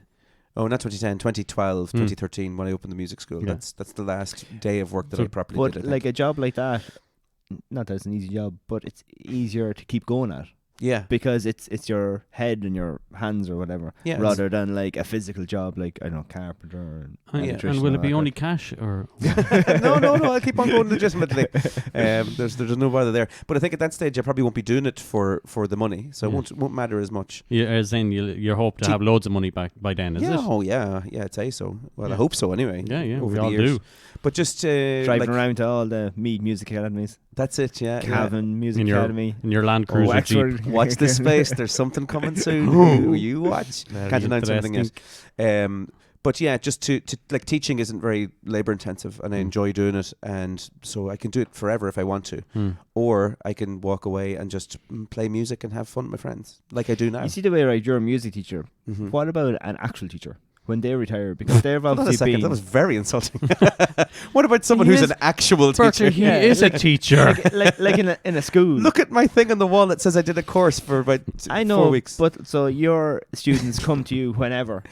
Oh, not 2010, 2012, 2013 when I opened the music school. Yeah. That's the last day of work that So- I properly But did. I like think. a job like that, not that it's an easy job, but it's easier to keep going at Yeah. because it's your head and your hands or whatever, Yeah, rather than like a physical job like, I don't know, carpenter or And, electrician and will or it be that only kind cash or? no, I'll keep on going legitimately. There's no bother there. But I think at that stage I probably won't be doing it for the money, so it won't matter as much. Yeah, as in you hope to have loads of money back by then, is yeah, it? oh yeah, I'd say so. Well, I Yeah. hope so anyway. Yeah, over we the all years. do. But just driving like, around to all the Mead Music Academies, that's it. Yeah, yeah. Cavan Music In your Academy. in your Land Cruiser Jeep. Wexford. Watch this space. There's something coming soon. You watch. Very Can't announce anything yet. interesting. But yeah, just to like, teaching isn't very labor intensive, and I enjoy doing it, and so I can do it forever if I want to, or I can walk away and just play music and have fun with my friends, like I do now. You see the way, right? You're a music teacher. Mhm. What about an actual teacher when they retire? Because they've Hold on a obviously second, been that was very insulting. What about someone He who's is- an actual Bertie, teacher? he Yeah, is a teacher. like in a school. Look at my thing on the wall that says I did a course for about I know, 4 weeks. but so your students come to you whenever.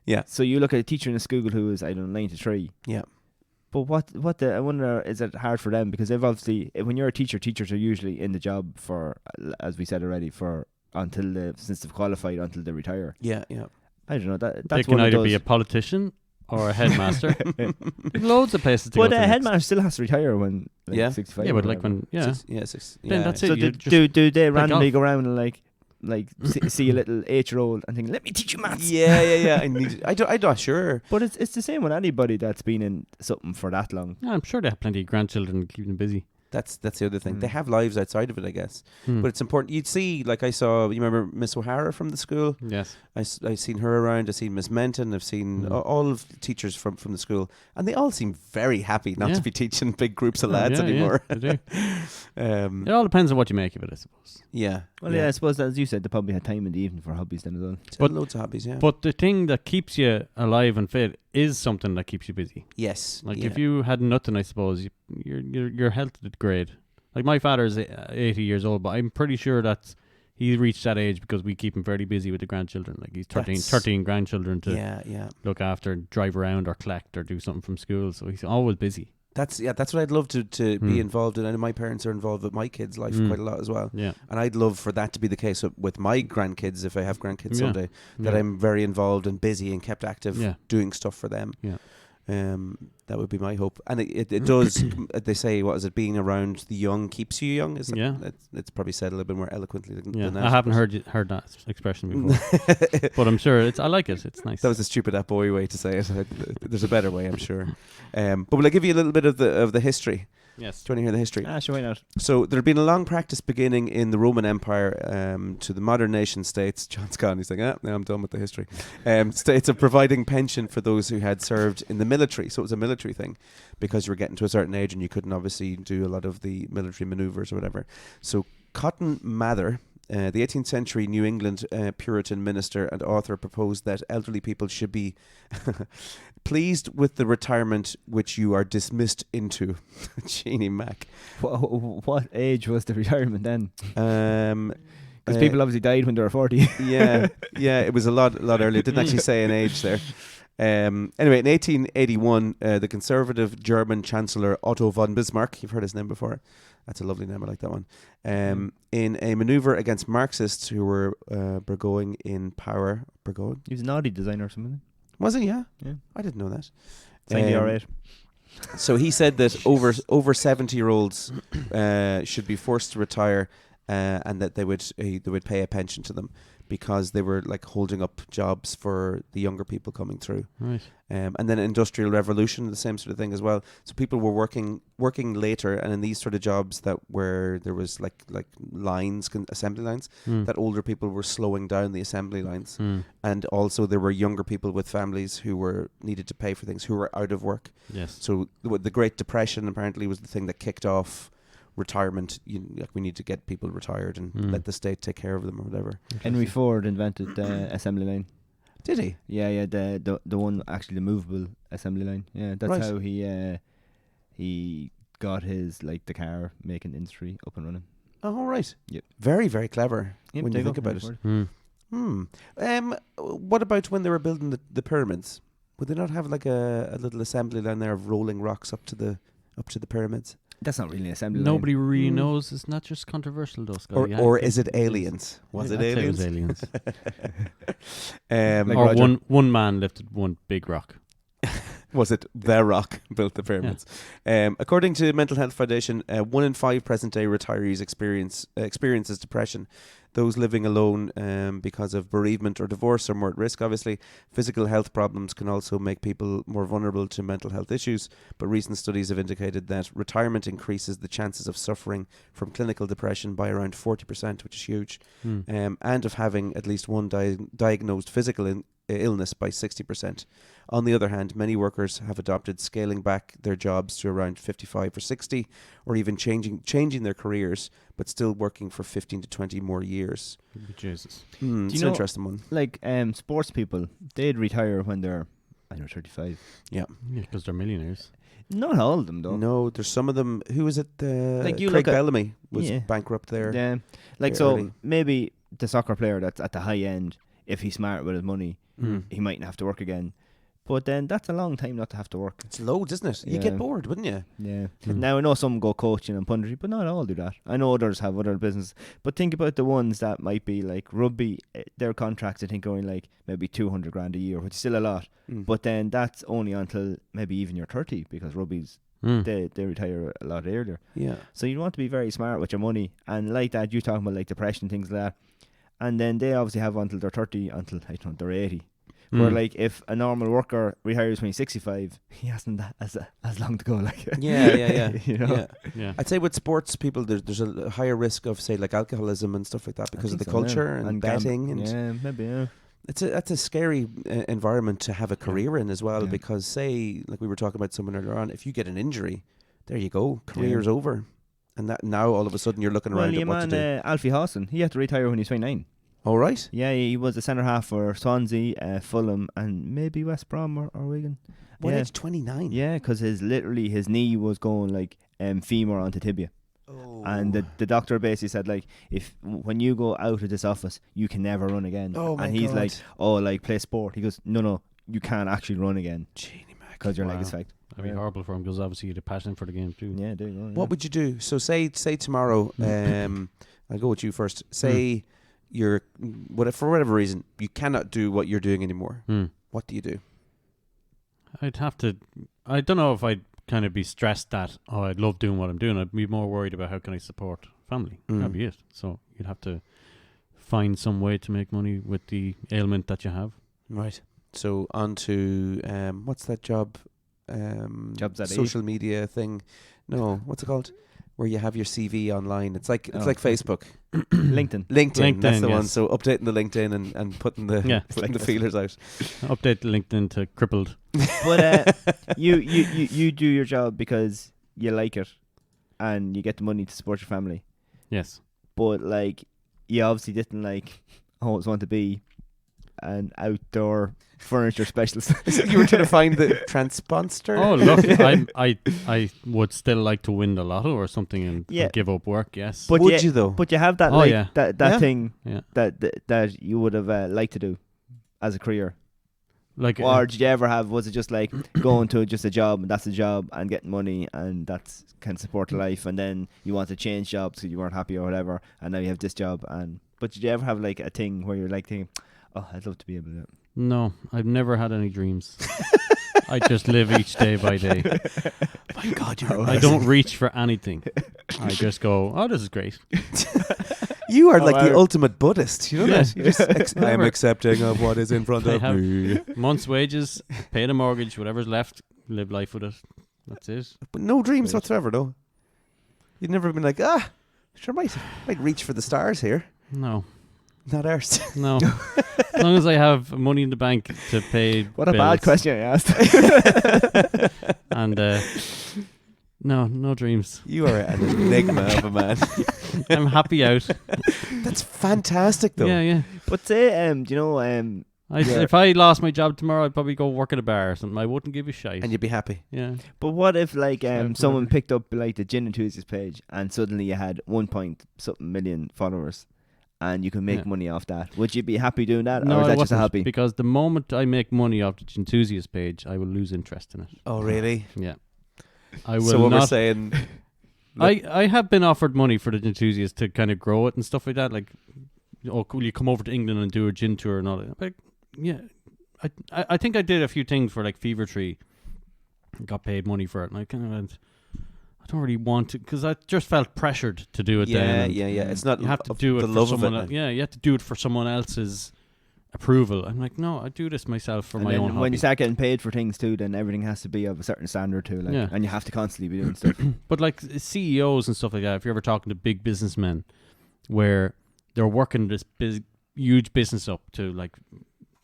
Yeah. So you look at a teacher in a school who is, I don't know, 9 to 3. Yeah. But I wonder, is it hard for them? Because they've obviously, when you're a teacher, teachers are usually in the job for, as we said already, since they've qualified until they retire. Yeah. I don't know. That's They can one of either those. be a politician or a headmaster. Loads of places to But go a to headmaster still has to retire when like, Yeah. 65. Yeah, or but like whatever. when Six. Then Yeah. that's it. So you do they randomly golf. go around and like see a little 8-year-old and think, let me teach you maths? Yeah. I'm not sure. But it's the same with anybody that's been in something for that long. Yeah, I'm sure they have plenty of grandchildren to keep them busy. That's the other thing. They Mm. have lives outside of it, I guess. Hmm. But it's important. You'd see, like I saw, you remember Miss O'Hara from the school? Yes. I've seen her around. I've seen Miss Menton. I've seen Mm. all of the teachers from the school. And they all seem very happy not Yeah. to be teaching big groups of Oh, lads yeah, anymore. Yeah, they do. Um, It all depends on what you make of it, I suppose. yeah. Well, yeah, I suppose as you said, they probably had time in the evening for hobbies then as well. But loads of hobbies, yeah. But the thing that keeps you alive and fit is something that keeps you busy. yes. Like yeah. if you had nothing, I suppose your health would degrade. Like my father's 80 years old, but I'm pretty sure that he reached that age because we keep him fairly busy with the grandchildren. Like he's 13 grandchildren to Yeah. look after, drive around or collect or do something from school. So he's always busy. That's what I'd love to be involved in. I know my parents are involved with my kids' life quite a lot as well. Yeah. And I'd love for that to be the case with my grandkids, if I have grandkids Yeah. someday, that Yeah. I'm very involved and busy and kept active Yeah. doing stuff for them. Yeah. That would be my hope, and it does. They say, what is it? Being around the young keeps you young. Is that, Yeah. It's probably said a little bit more eloquently than Yeah, that. I haven't heard that expression before, but I'm sure I like it. It's nice. That was a stupid that boy way to say it. There's a better way, I'm sure. But will I give you a little bit of the history? Yes. Do you want to hear the history? Sure, why not? So there had been a long practice beginning in the Roman Empire to the modern nation states. John's gone. He's like, now I'm done with the history. States of providing pension for those who had served in the military. So it was a military thing because you were getting to a certain age and you couldn't obviously do a lot of the military maneuvers or whatever. So Cotton Mather, the 18th century New England Puritan minister and author, proposed that elderly people should be pleased with the retirement which you are dismissed into. Jeannie Mac. What age was the retirement then? Because Uh, people obviously died when they were 40. yeah, it was a lot earlier. It didn't actually say an age there. Anyway, in 1881, the conservative German Chancellor Otto von Bismarck, you've heard his name before. That's a lovely name. I like that one. In a maneuver against Marxists who were burgeoning in power. Burgeoning? He was an Audi designer or something. Was he? Yeah. Yeah. I didn't know that. Signed the R8. So he said that over 70-year-olds should be forced to retire, and that they would pay a pension to them because they were like holding up jobs for the younger people coming through. Right. And then Industrial Revolution, the same sort of thing as well. So people were working later, and in these sort of jobs that where there was like lines, assembly lines, that older people were slowing down the assembly lines, and also there were younger people with families who were needed to pay for things, who were out of work. Yes. So the Great Depression apparently was the thing that kicked off retirement. We need to get people retired and let the state take care of them or whatever. Henry Ford invented the assembly line. Did he? Yeah, the one actually the movable assembly line. Yeah, that's Right. how he got his the car making industry up and running. Oh, right. Yep. Very, very clever Yep, when there you think go, about Henry it. Ford. What about when they were building the pyramids? Would they not have like a little assembly line there of rolling rocks up to the pyramids? That's not really an assembly Nobody really Mm. knows. It's not just controversial, though, Scott. Or is it aliens? Was it I'd say aliens? aliens. Like or Roger. one man lifted one big rock. Was it the rock built the pyramids? According to Mental Health Foundation, 1 in 5 present-day retirees experiences depression. Those living alone because of bereavement or divorce are more at risk, obviously. Physical health problems can also make people more vulnerable to mental health issues, but recent studies have indicated that retirement increases the chances of suffering from clinical depression by around 40%, which is huge, and of having at least one diagnosed physical illness by 60%. On the other hand, many workers have adopted scaling back their jobs to around 55 or 60, or even changing their careers, but still working for 15 to 20 more years. Jesus. It's an know- interesting one. Like sports people, they'd retire when they're 35. Yeah. Yeah, because they're millionaires. Not all of them though. No, there's some of them. Who was it? Like you Craig look at- Bellamy was Yeah. bankrupt there. Yeah, like very so early. maybe the soccer player that's at the high end, if he's smart with his money, he mightn't have to work again. But then that's a long time not to have to work. It's loads, isn't it? You Yeah. get bored, wouldn't you? Yeah. Mm. Now I know some go coaching and punditry, but not all do that. I know others have other business. But think about the ones that might be like rugby. Their contracts I think are only like maybe 200 grand a year, which is still a lot. But then that's only until maybe even you're 30 because rugby's they retire a lot earlier. Yeah. So you want to be very smart with your money, and like that you talking about like depression things like that, and then they obviously have until they're 30 until I don't know they're 80. Where like if a normal worker retires when he's 65, he hasn't that as long to go. Like Yeah. you know. Yeah. Yeah. I'd say with sports people, there's a higher risk of say like alcoholism and stuff like that because of the culture and betting and yeah, maybe yeah. that's a scary environment to have a career in as well Yeah. because say like we were talking about someone earlier on, if you get an injury, there you go, career's over, and that now all of a sudden you're looking around Well, at what to do. Alfie Hawson, he had to retire when he was 29. All right. Yeah, he was a centre half for Swansea, Fulham, and maybe West Brom or Wigan. What yeah. age? 29. Yeah, because his knee was going like femur onto tibia. Oh. And the doctor basically said like when you go out of this office you can never run again. Oh my and he's God. like, oh, like play sport. He goes, no, you can't actually run again Jeannie Mac. because your leg Wow. is fucked. That'd be Yeah. horrible for him because obviously he had a passion for the game too. Yeah, there you go. What would you do? So say tomorrow. I'll go with you first. Say you're for whatever reason you cannot do what you're doing anymore. What do you do? I'd have to. I don't know if I'd kind of be stressed that I'd love doing what I'm doing. I'd be more worried about how can I support family. That'd be it. So you'd have to find some way to make money with the ailment that you have. Right. So on to what's that job? Jobs at social media thing. No, what's it called? Where you have your CV online. It's like Oh. Facebook. LinkedIn. LinkedIn. That's LinkedIn, the one. yes. So updating the LinkedIn and putting the Yeah. putting the feelers out. Update LinkedIn to crippled. But you do your job because you like it, and you get the money to support your family. Yes. But like, you obviously didn't like always want to be an outdoor furniture specialist. You were trying to find the transponder. Oh look, I would still like to win the lotto or something and Yeah. give up work. Yes. But would you though? But you have that Oh, like yeah. that Yeah. thing Yeah. that you would have liked to do as a career. Like Or did you ever have, was it just like going to just a job and that's a job and getting money and that's can support the life, and then you want to change jobs because you weren't happy or whatever, and now you have this job? And but did you ever have like a thing where you're like thinking, oh, I'd love to be able to do it? no, I've never had any dreams. I just live each day by day. My God, you're I don't reach for anything. I just go, oh, this is great. You are Oh, like the wow. ultimate Buddhist. You know Yeah. that? You just I'm Never. accepting of what is in front I of have- me. Month's wages, pay the mortgage, whatever's left, live life with it. That's it. But no dreams Great. whatsoever, though. You'd never been like, sure, might reach for the stars here. No, Not ours. no. As long as I have money in the bank to pay What a bad bills. question I asked. And no dreams. You are an enigma of a man. I'm happy out. That's fantastic, though. Yeah. But say, do you know, Yeah. If I lost my job tomorrow, I'd probably go work at a bar or something. I wouldn't give a shite. And you'd be happy. Yeah. but what if like Yeah, someone whatever. picked up like the Gin Enthusiast page and suddenly you had 1.something million followers and you can make Yeah. money off that? Would you be happy doing that, No, or is I that just a wasn't, hobby? because the moment I make money off the Enthusiast page, I will lose interest in it. Oh, really? Yeah. I will So what we're not. saying... I have been offered money for the Enthusiast to kind of grow it and stuff like that. Like, oh, cool, you come over to England and do a gin tour and all that. But yeah, I think I did a few things for like Fever Tree. Got paid money for it, and I kind of went, I don't really want to, because I just felt pressured to do it. then. yeah. It's not You have to of do it the for love someone of else. it. Yeah, you have to do it for someone else's approval. I'm like, no, I do this myself for And my then own when hobby. you start getting paid for things too, then everything has to be of a certain standard too, like, Yeah. and you have to constantly be doing stuff. But like CEOs and stuff like that, if you're ever talking to big businessmen where they're working this huge business up to, like,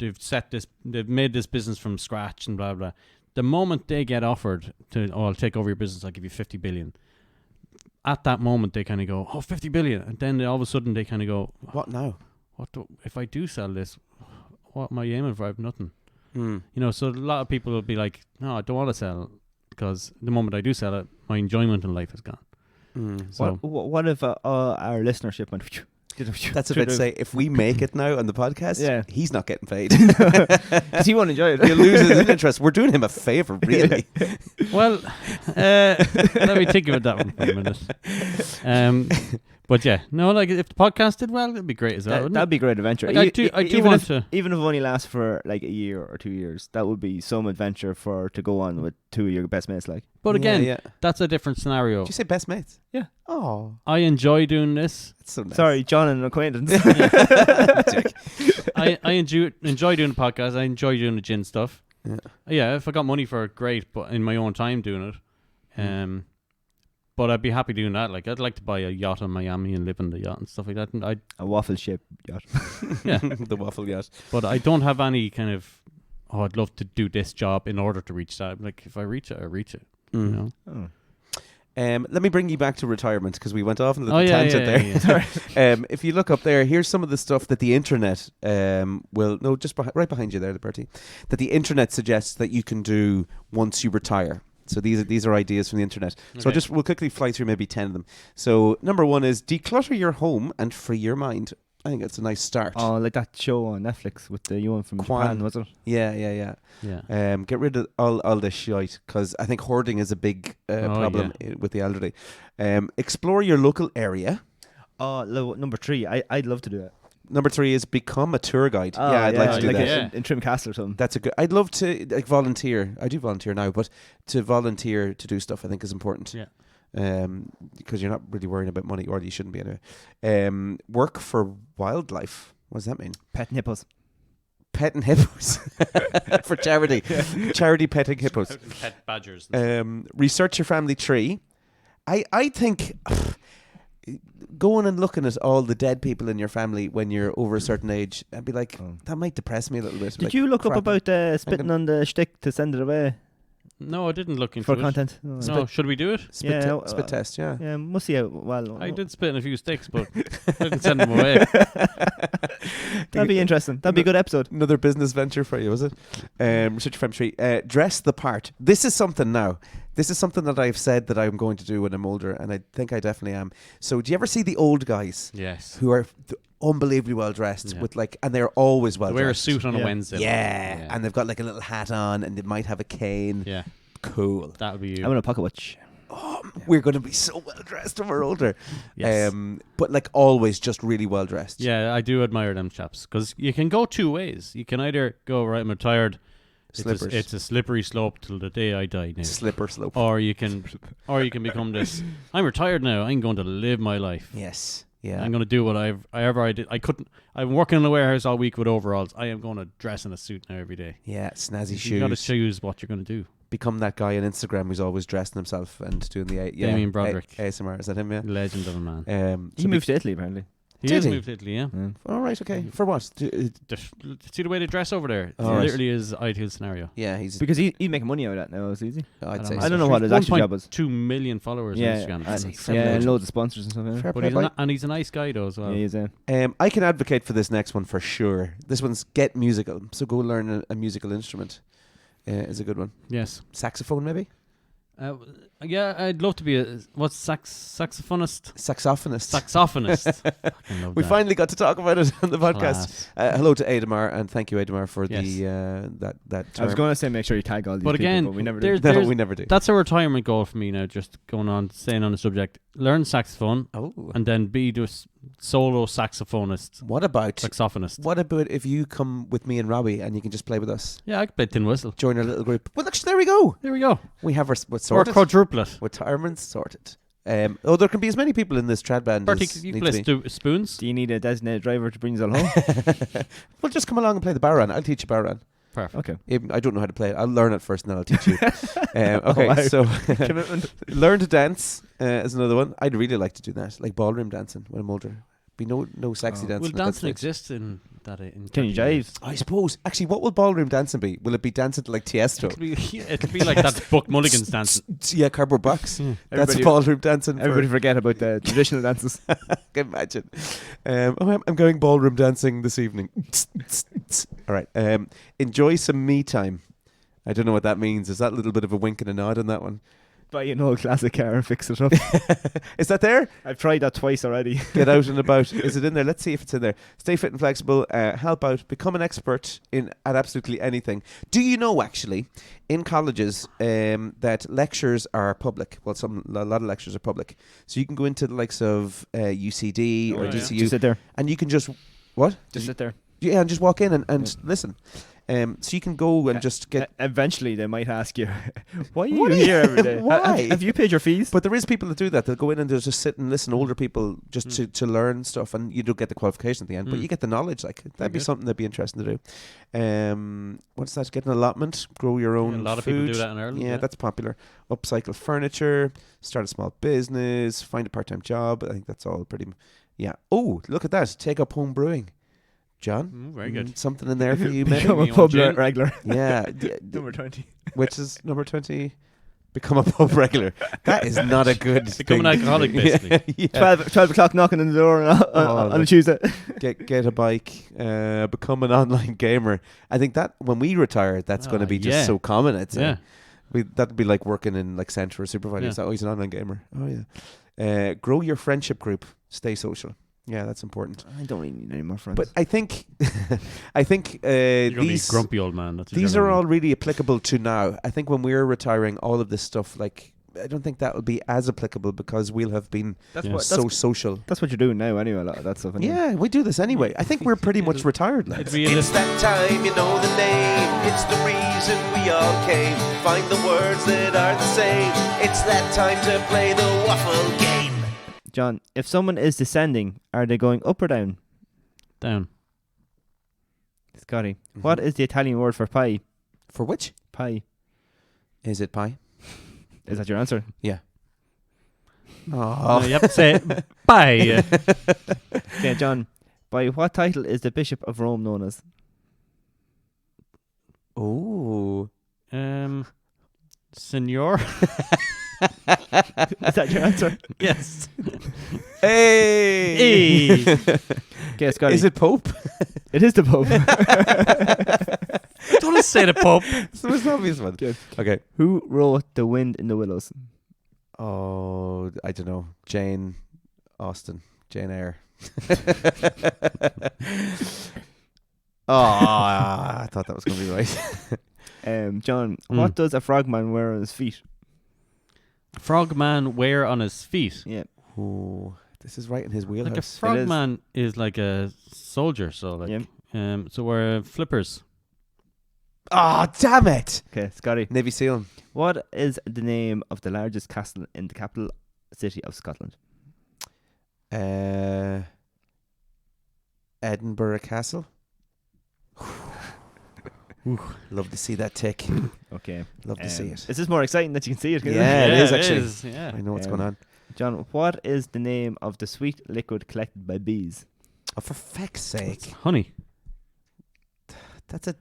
they've made this business from scratch and blah blah. The moment they get offered to, I'll take over your business, I'll give you 50 billion. At that moment, they kind of go, 50 billion, and then all of a sudden they kind of go, What now? if I do sell this, what am I aiming for? I have nothing. Hmm. You know, so a lot of people will be like, no, I don't want to sell, because the moment I do sell it, my enjoyment in life is gone. So What if our listenership went? That's a bit to say, if we make it now on the podcast, Yeah. he's not getting paid. Because he won't enjoy it. He'll lose his interest. We're doing him a favour, really. well, let me think about that one for a minute. But yeah, no, like if the podcast did well, it'd be great as well. wouldn't That'd be a great adventure. Like, I do even want if, to. even if it only lasts for like a year or 2 years, that would be some adventure to go on with two of your best mates. Like, But again, yeah. that's a different scenario. Did you say best mates? Yeah. Oh, I enjoy doing this. that's so nice. sorry, John, and an acquaintance. I enjoy doing the podcast. I enjoy doing the gin stuff. Yeah. Yeah, if I got money for it, great. But in my own time doing it, but I'd be happy doing that. Like, I'd like to buy a yacht in Miami and live in the yacht and stuff like that. And A waffle ship yacht. yeah, The waffle yacht. but I don't have any kind of, I'd love to do this job in order to reach that. Like, if I reach it, I reach it. You know. Oh. Let me bring you back to retirement, because we went off on a little Oh, yeah, tangent yeah, there. yeah. If you look up there, here's some of the stuff that the internet right behind you there, Liberty, that the internet suggests that you can do once you retire. So these are ideas from the internet. So Okay. we'll quickly fly through maybe 10 of them. So number 1 is declutter your home and free your mind. I think that's a nice start. Oh, like that show on Netflix with the one from Kwan. Japan, was it? Yeah. Yeah. Get rid of all this shite, because I think hoarding is a big problem with the elderly. Explore your local area. Oh, number 3. I'd love to do it. Number 3 is become a tour guide. Oh, yeah, I'd like to do like that. Yeah. in Trim Castle or something. That's a good. I'd love to like volunteer. I do volunteer now, but to volunteer to do stuff I think is important. Yeah. Because you're not really worrying about money, or you shouldn't be anyway. Work for wildlife. What does that mean? Pet hippos. Petting hippos for charity. Charity petting hippos. Pet badgers. Research your family tree. I think going and looking at all the dead people in your family when you're over a certain age, I'd be like, that might depress me a little bit. Did Like, you look up crap. about spitting on the stick to send it away No, I didn't look into for it. content? No, should we do it? spit, Yeah, spit test? Yeah. Yeah, must see how well. I did spit in a few sticks, but I didn't send them away. That'd be interesting. That'd be a good episode. Another business venture for you, was it? Research your family tree. Dress the part. This is something now. This is something that I've said that I'm going to do when I'm older, and I think I definitely am. So, do you ever see the old guys Yes. who are unbelievably well dressed Yeah. with and they're always well They wear a dressed. suit on a Yeah. Wednesday. Yeah. And they've got like a little hat on, and they might have a cane. Yeah. Cool. That'll be you. I'm gonna pocket watch. We're going to be so well dressed when we're older. Yes. But like always, just really well dressed. Yeah, I do admire them chaps because you can go two ways. You can either go, right, I'm retired. Slippers. It's a slippery slope till the day I die now. Slipper slope. Or you can become this. I'm retired now. I'm going to live my life. Yes. Yeah. I'm going to do what I did. I couldn't. I'm working in a warehouse all week with overalls. I am going to dress in a suit now every day. Yeah. Snazzy You got to shoes. choose what you're going to do. Become that guy on Instagram who's always dressing himself and doing the Damien Broderick. ASMR. Is that him? Yeah. Legend of a man. So He moved to Italy apparently. He Did has he? moved to Italy, yeah. All right. Okay. For what? See the way they dress over there. It All right. literally is ideal scenario. Yeah. He's. Because he's making money out of that now. It's easy. I'd say. I don't know what his actual job is. 2 million followers Yeah, on Instagram. That's and, a fair yeah, play. and loads of sponsors and stuff. Yeah, Fair But play, boy. he's a nice guy though as well. yeah he's I can advocate for this next one for sure. This one's get musical. So go learn a musical instrument. Is a good one. Yes. Saxophone, maybe. Yeah, I'd love to be a saxophonist. Saxophonist. Saxophonist. Fucking love We that. finally got to talk about it on the podcast. Class. Hello to Ademar, and thank you, Ademar, for Yes. that term. I was going to say make sure you tag all these But people, again, but we never there's- did. No, we never do. That's a retirement goal for me now. Just staying on the subject. Learn saxophone Oh, and then be just solo saxophonist, what about saxophonist. if you come with me and Robbie and you can just play with us? Yeah, I could play tin whistle. Join our little group. Well, actually, there we go. There we go. We have our Or sorted. quadruplet. Retirement sorted. There can be as many people in this trad band Bertie, as you need play to be. spoons. Do you need a designated driver to bring you all home? Well, just come along and play the baran. I'll teach you baran. Perfect. Okay. Even, I don't know how to play it. I'll learn it first and then I'll teach you. Okay, wow. so Commitment. learn to dance is another one. I'd really like to do that, like ballroom dancing when I'm older. Be no sexy Oh. dancing. Will at that dancing stage. exist in that? In Can you 30 years? jive? I suppose. Actually, what will ballroom dancing be? Will it be dancing to like Tiesto? It'll be like that Buck Mulligan's dancing. Yeah, cardboard box. That's Everybody- ballroom dancing. Everybody forget about the traditional dances. Can imagine. I'm going ballroom dancing this evening. All right. Enjoy some me time. I don't know what that means. Is that a little bit of a wink and a nod on that one? Buy an old classic car and fix it up. Is that there? I've tried that twice already. Get out and about. Is it in there? Let's see if it's in there. Stay fit and flexible. Help out. Become an expert at absolutely anything. Do you know, actually, in colleges that lectures are public? Well, a lot of lectures are public. So you can go into the likes of UCD or Oh, yeah. DCU, Just sit there. and you can just what? Just sit there. Yeah, and just walk in and listen. So you can go and just get. Eventually, they might ask you, "Why are you What are you- here every day? Why? Have you paid your fees?" But there is people that do that. They'll go in and they'll just sit and listen. Older people just to learn stuff, and you don't get the qualification at the end, but you get the knowledge. Like that'd be good. something that'd be interesting to do. What's that? Get an allotment, grow your own. A lot of food. people do that in Ireland. Yeah, that's popular. Upcycle furniture, start a small business, find a part-time job. I think that's all pretty. Yeah. Oh, look at that! Take up home brewing, John. Very good. Something in there for you, maybe. Become a You want pub gin? regular. Yeah. Number 20. Which is number 20. Become a pub regular. That is not a good Become thing an to do. alcoholic, basically. Yeah. 12 o'clock knocking on the door on a look. Tuesday. Get a bike. Become an online gamer. I think that when we retire, that's going to be just yeah. so common. I'd say. Yeah. That'd be like working in like Centre or Supervisor. Yeah. Oh, he's an online gamer. Oh yeah. Grow your friendship group. Stay social. Yeah, that's important. I don't really need any more friends. But I think, You're going to be a these grumpy old man. That's what these you're are gonna all really applicable to now. I think when we're retiring, all of this stuff like I don't think that will be as applicable because we'll have been That's Yeah. what so social. that's what you're doing now anyway. A lot of that stuff. Anyway. Yeah, we do this anyway. I think we're pretty much retired, lads. It'd be a It's that time, you know the name. It's the reason we all came. Find the words that are the same. It's that time to play the waffle game. John, if someone is descending, are they going up or down? down. Scotty, what is the Italian word for pie? For which? Pie. Is it pie? Is that your answer? Yeah. No, Oh. you have to say bye. Okay, John. By what title is the Bishop of Rome known as? Oh. Senor. Is that your answer? Yes. Hey. Hey. Okay, Scotty. Is it Pope? It is the Pope. Don't say the Pope. It's the most obvious one. Okay. Okay. Who wrote The Wind in the Willows? Oh, I don't know. Jane Austen. Jane Eyre. I thought that was going to be right. John, what does a frogman wear on his feet? Frogman wear on his feet. Yeah. Oh, this is right in his Like a wheelhouse. frogman is like a soldier, so like Yeah. so we're flippers. Oh, damn it. Okay, Scotty. Navy SEAL. What is the name of the largest castle in the capital city of Scotland? Edinburgh Castle. Love to see that tick. Okay. Love to see it. Is this more exciting that you can see it? Yeah, it is actually. Yeah. I know what's Um, going on. John, what is the name of the sweet liquid collected by bees? Oh, for feck's sake. Honey. That's a...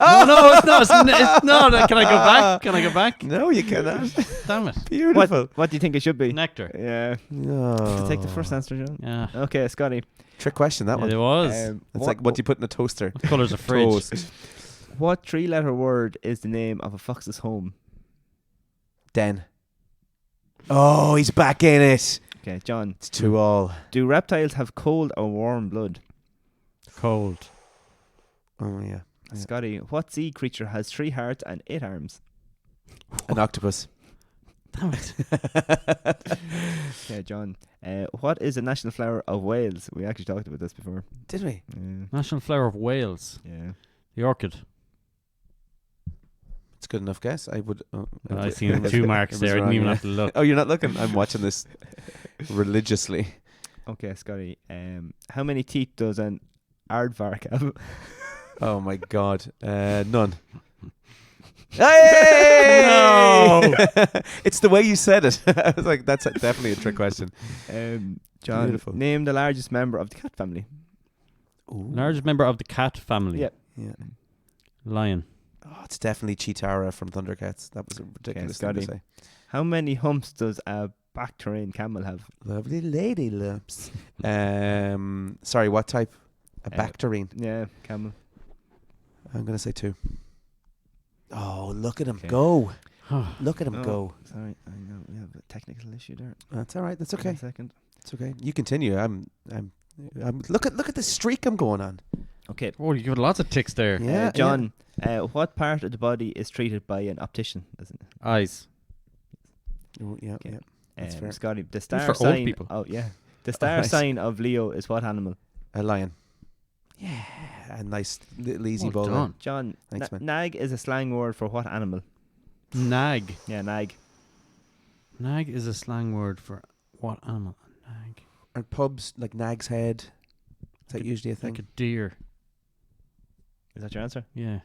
No, it's not. No, can I go back? Can I go back? No, you cannot. Damn it. Beautiful. What do you think it should be? Nectar. Yeah. No. Take the first answer, John. Yeah. Okay, Scotty. Trick question, that one. It was. It's like what do you put in a toaster? What colour's a fridge? Toast. What three-letter word is the name of a fox's home? Den. Oh, he's back in it. Okay, John. It's 2-all. Do reptiles have cold or warm blood? Cold. Oh, yeah. Yeah. Scotty, what sea creature has 3 hearts and 8 arms? An octopus. Damn it. Okay, John. What is the national flower of Wales? We actually talked about this before. Did we? National flower of Wales. Yeah. The orchid. It's a good enough guess. I would... I seen 2 marks there. I didn't even have to look. Oh, you're not looking? I'm watching this religiously. Okay, Scotty. How many teeth does an aardvark have? Oh, my God. None. Hey! No! It's the way you said it. I was like, that's definitely a trick question. John, Beautiful. name the largest member of the cat family. Largest member of the cat family. Yep. Yeah. Lion. Oh, it's definitely Cheetara from Thundercats. That was a ridiculous thing to Scotty. say. How many humps does a back-terrain camel have? Lovely lady lumps. Sorry, what type? A Bacterine. Yeah, camel. I'm going to say 2. Oh, look at him Okay. go. Look at him Oh, go. Sorry, I know we have a technical issue there. That's all right. That's Give me okay. a second. It's okay. You continue. I'm look at the streak I'm going on. Okay. Oh, you got lots of ticks there. Yeah, John, what part of the body is treated by an optician? Isn't it? Eyes. Oh, yeah, Okay. yeah. That's fair. Scotty, the for star old sign. people. Oh yeah, the star Right. sign of Leo is what animal? A lion. Yeah, a nice little easy Well bowler. done. John, Thanks, man. nag is a slang word for what animal? Nag. Yeah, nag. Nag is a slang word for what animal? Nag. Are pubs like Nag's Head? Is that usually a thing? Like a deer. Is that your answer? Yeah.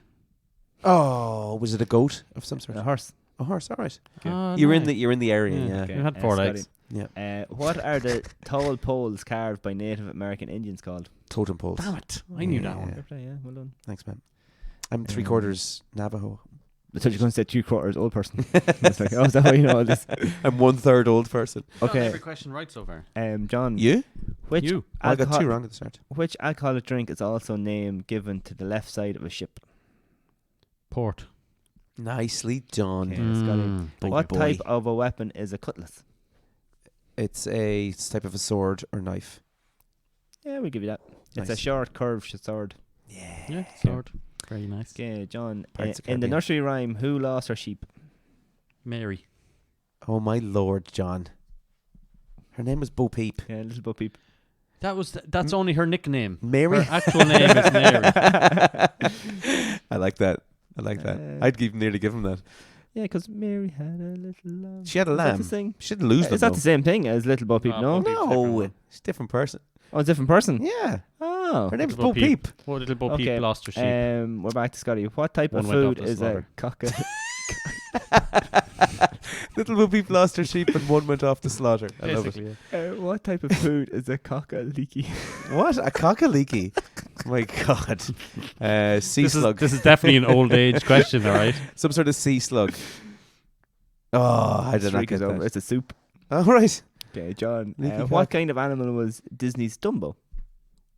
Oh, was it a goat of some sort? A horse. A horse. All right. Oh, You're in nag. the area. Yeah. Yeah. Okay. You had 4 Scotty. legs. Yeah. What are the tall poles carved by Native American Indians called? Totem poles. Damn it. I knew that Yeah. one. Fair play, yeah, well done. Thanks, man. I'm 3/4 Navajo. I thought you were going to say 3/4 old person. It's like, oh, is that how you know all this? I'm 1/3 old person. Okay. Every question right so far. John, You? which You. Oh, I got alcohol- 2 wrong at the start. Which alcoholic drink is also named given to the left side of a ship? Port. Nicely done. Okay. Scotty. Boy, What boy. type of a weapon is a cutlass? It's a type of a sword or knife. Yeah, we'll give you that. It's a Nice. short, curved sword. Yeah, sword. Very nice. Okay, John. Pirates of In the Caribbean. nursery rhyme, who lost her sheep? Mary. Oh my lord, John. Her name was Bo Peep. Yeah, Little Bo Peep. That's only her nickname. Mary. Her actual name is Mary. I like that. I'd nearly give him that. Yeah, because Mary had a little lamb. She had a Is that lamb. the thing? She didn't lose them. Is that though. the same thing as Little Bo Peep? Bo No. Peep's different No, one. she's a different person. Oh, it's a different person. Yeah, Oh. her name's Little Bo Bo Peep. Peep. What little Bo Okay, Peep lost her sheep. We're back to Scotty. What type One of went off food the is a slaughter. cocker? Little Bo Peep lost her sheep and one went off the slaughter. I love it. Basically, yeah. What type of food is a cocker-leaky? What? A cockaleaky? My God. Sea slug. This is definitely an old age question, all right? Some sort of sea slug. Oh, I did not Shriek get is over. that. It's a soup. All right. Okay, John. Leaky What cock. kind of animal was Disney's Dumbo?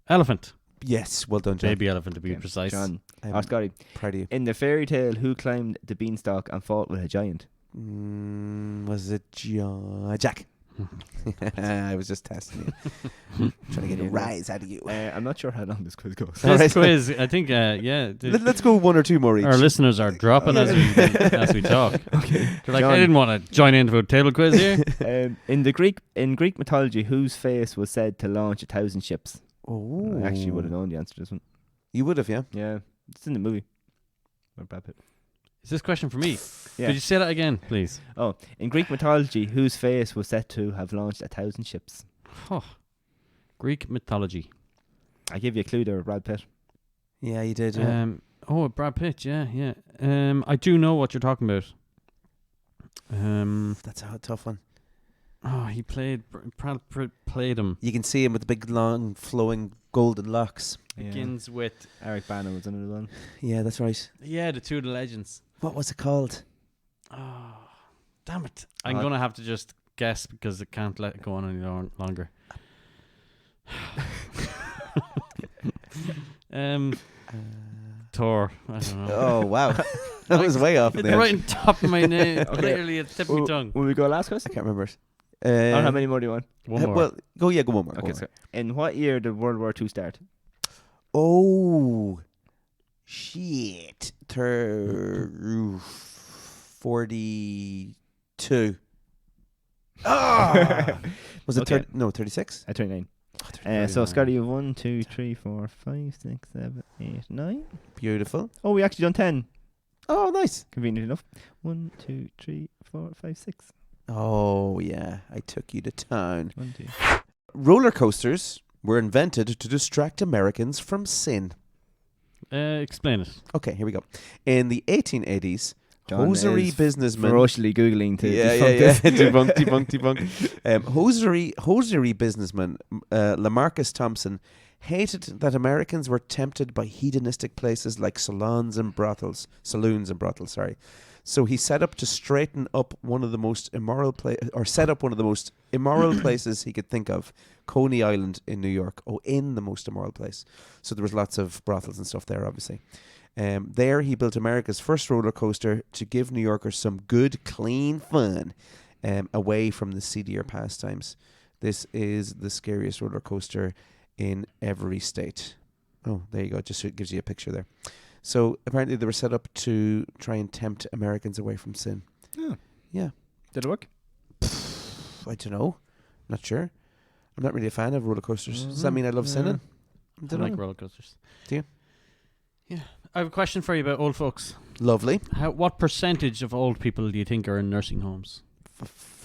Elephant. Yes, well done, John. Baby elephant, to be Okay, precise. John. I'm Scotty. proud of you. In the fairy tale, who climbed the beanstalk and fought with a giant? Was it Jack? I was just testing you. Trying to get a rise out of you. I'm not sure how long this quiz goes. All right. This quiz, I think, yeah. Let's go one or two more each. Our listeners are dropping as we talk. Okay. They're like, John. I didn't want to join into a table quiz here. In Greek mythology, whose face was said to launch 1,000 ships? Oh, I actually would have known the answer to this one. You would have, yeah. Yeah, it's in the movie. Or Brad Pitt. Is this question for me? Yeah. Could you say that again, please? Oh, in Greek mythology, whose face was said to have launched 1,000 ships? Oh, Greek mythology. I give you a clue there, Brad Pitt. Yeah, you did. Yeah. Brad Pitt, yeah. I do know what you're talking about. That's a tough one. Oh, he played played him. You can see him with the big, long, flowing golden locks. Begins with Eric Bana was another one. Yeah, that's right. the two of the legends. What was it called? Oh, damn it! I'm Oh. gonna have to just guess because I can't let it go on any longer. Thor. I don't know. Oh, wow. That was way off. It's the edge. right on top of my name. Okay. Literally at the tip of my tongue. Will we go last I question? can't remember it. Or how many more do you want? One more. Well, go one more. Okay, so in what year did World War II start? Oh, shit. 42. Ah! Was it Okay. 36? At 29. Oh, So 39. Scotty, you have 1, 2, 3, 4, 5, 6, 7, 8, 9. Beautiful. Oh, we actually done 10. Oh, nice. Convenient enough. 1, 2, 3, 4, 5, 6. Oh, yeah. I took you to town. 1, 2. Roller coasters were invented to distract Americans from sin. Explain it. Okay, here we go. In the 1880s, John hosiery is businessmen... ferociously Googling to yeah, debunk yeah. this. debunk. Hosiery businessman Lamarcus Thompson hated that Americans were tempted by hedonistic places like saloons and brothels. Sorry. So he set up to straighten up one of the most immoral set up one of the most immoral places he could think of, Coney Island in New York. Oh, in the most immoral place. So there was lots of brothels and stuff there, obviously. There he built America's first roller coaster to give New Yorkers some good, clean fun away from the seedier pastimes. This is the scariest roller coaster in every state. Oh, there you go. Just so it gives you a picture there. So apparently they were set up to try and tempt Americans away from sin. Oh. Yeah. Did it work? I don't know. Not sure. I'm not really a fan of roller coasters. Does that mean I love sinning? I I don't like know. roller coasters. Do you? Yeah. I have a question for you about old folks. Lovely. What percentage of old people do you think are in nursing homes?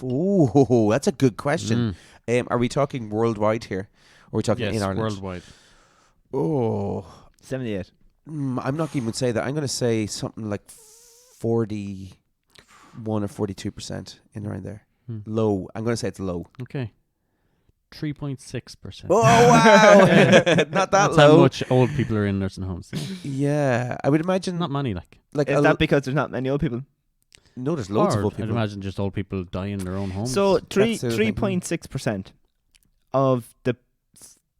Oh, that's a good question. Are we talking worldwide here? Or are we talking Yes, in Ireland? worldwide. Oh, 78. I'm not even say that. I'm going to say something like 41 or 42% in around there. Low. I'm going to say it's low. Okay. 3.6%. Oh, wow. Not that That's low. how much old people are in nursing homes. Yeah. I would imagine Not many, like. Is that because there's not many old people? No, there's loads of Or old I'd people. imagine just old people die in their own homes. So That's the other thing. 3.6% of the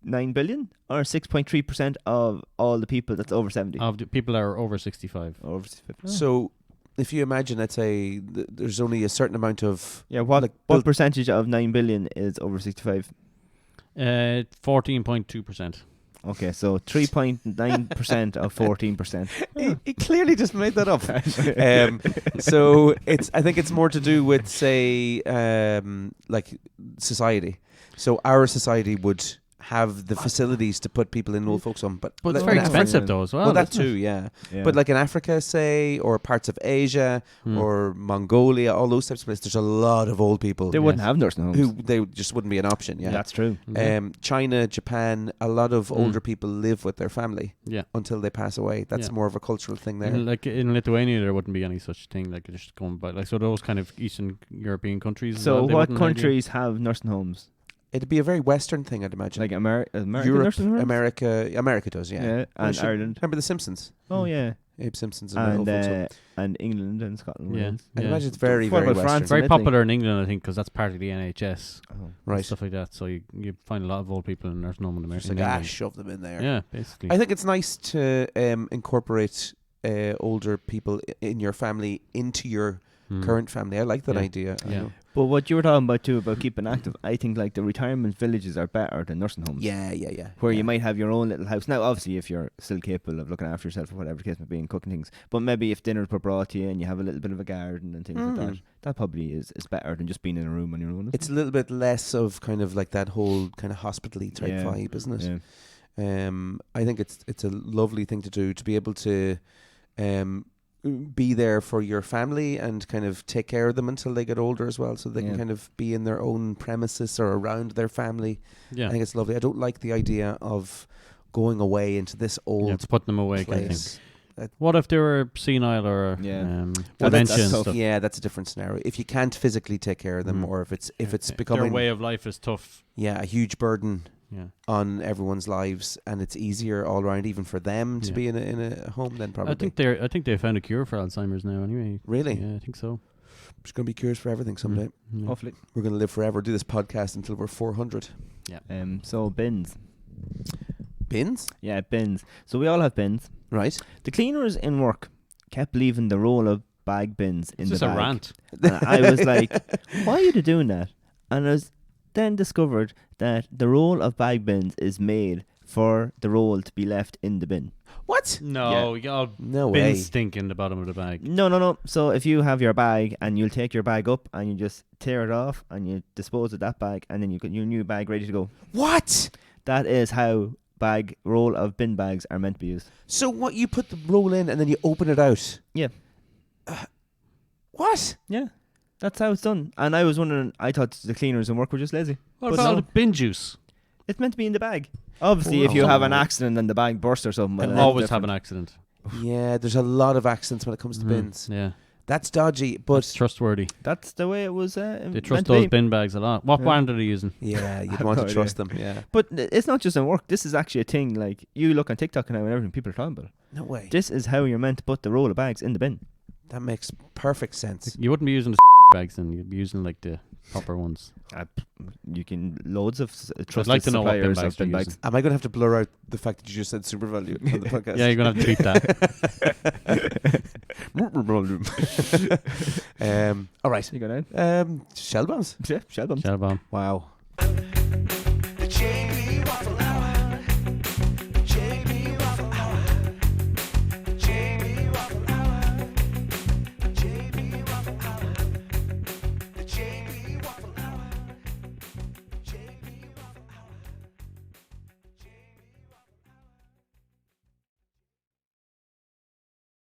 9 billion, or 6.3% of all the people that's over 70? of the people that are over 65. Over 65. So if you imagine, let's say there's only a certain amount of... Yeah, what like, what built- percentage of 9 billion is over 65? 14.2%. Okay, so 3.9% of 14%. He clearly just made that up. So I think it's more to do with, say, like society. So our society would have the facilities to put people in old folks home, but But it's like very in Africa- expensive though as well. Well, that isn't it? too, yeah. Yeah. But like in Africa, say, or parts of Asia, or Mongolia, all those types of places, there's a lot of old people they wouldn't have nursing homes. who they just wouldn't be an option. Yeah. That's true. China, Japan, a lot of older people live with their family Yeah. until they pass away. That's Yeah. more of a cultural thing there. Like in Lithuania, there wouldn't be any such thing. Like just going by, like so those kind of Eastern European countries. as So well, they what wouldn't have any- countries have nursing homes? It'd be a very Western thing, I'd imagine. Like America Europe, nursing homes? America does, yeah. Yeah, Well, and should- Ireland. Remember The Simpsons? Oh yeah, Abe Simpson's and old and folks home. and England and Scotland. Yeah. ones. I'd imagine it's very, What very about Western. France? Very Italy. popular in England, I think, because that's part of the NHS. Oh. and Right. stuff like that. So you find a lot of old people in nursing home in America. Just like, shove them in there. Yeah, basically. I think it's nice to incorporate older people in your family into your current family. I like that Yeah. idea. I Yeah. know. But what you were talking about too, about keeping active, I think like the retirement villages are better than nursing homes. Yeah. Where yeah. you might have your own little house. Now, obviously, if you're still capable of looking after yourself or whatever the case may be and cooking things, but maybe if dinners were brought to you and you have a little bit of a garden and things like that, that probably is better than just being in a room on your own. It's a little bit less of kind of like that whole kind of hospital-y type Yeah. vibe, isn't it? Yeah. I think it's a lovely thing to do, to be able to be there for your family and kind of take care of them until they get older as well, so they Yeah. can kind of be in their own premises or around their family. Yeah. I think it's lovely. I don't like the idea of going away into this old Yeah, putting them away kind of thing. place. What if they were senile or Yeah. Well, dementia and tough. stuff? Yeah, that's a different scenario. If you can't physically take care of them, Mm. or if it's Their becoming way of life is tough. a huge burden Yeah. on everyone's lives, and it's easier all around, even for them to Yeah. be in a home. Then probably. I think they found a cure for Alzheimer's now. Anyway. Really, Yeah, I think so. there's going to be cures for everything someday. Yeah. Hopefully. We're going to live forever. Do this podcast until we're 400. So bins. Bins, Yeah, bins. So we all have bins. right? The cleaners in work kept leaving the roll of bag bins in It's the just bag. a rant. And I was like, why are you doing that? And I was then discovered that the roll of bag bins is made for the roll to be left in the bin. What? No, you No bin way. stink in the bottom of the bag. No. So if you have your bag and you'll take your bag up and you just tear it off and you dispose of that bag and then you get your new bag ready to go. What? That is how roll of bin bags are meant to be used. So what? You put the roll in and then you open it out. Yeah. What? Yeah. That's how it's done. And I was wondering, I thought the cleaners in work were just lazy. What But about all no. the bin juice? It's meant to be in the bag. Obviously, if you Wow. have an accident and the bag bursts or something. And that's always have different. an accident. Yeah, there's a lot of accidents when it comes to Mhm. bins. Yeah, That's dodgy, but but trustworthy. That's the way it was. They trust meant to those be. bin bags a lot. What Yeah. brand are they using? yeah, I you'd have want no to trust them. Yeah. But it's not just in work. This is actually a thing. Like, you look on TikTok now and everything, people are talking about it. No way. This is how you're meant to put the roll of bags in the bin. That makes perfect sense. You wouldn't be using the bags, then you'd be using like the proper ones. You can loads of trusted like to know what bin suppliers bags of bin you're bags. using. Am I going to have to blur out the fact that you just said super value on the podcast? Yeah, you're gonna have to beat that. All right. You got it? Shell bombs. Yeah, shell bombs. that. Shell bomb. Wow.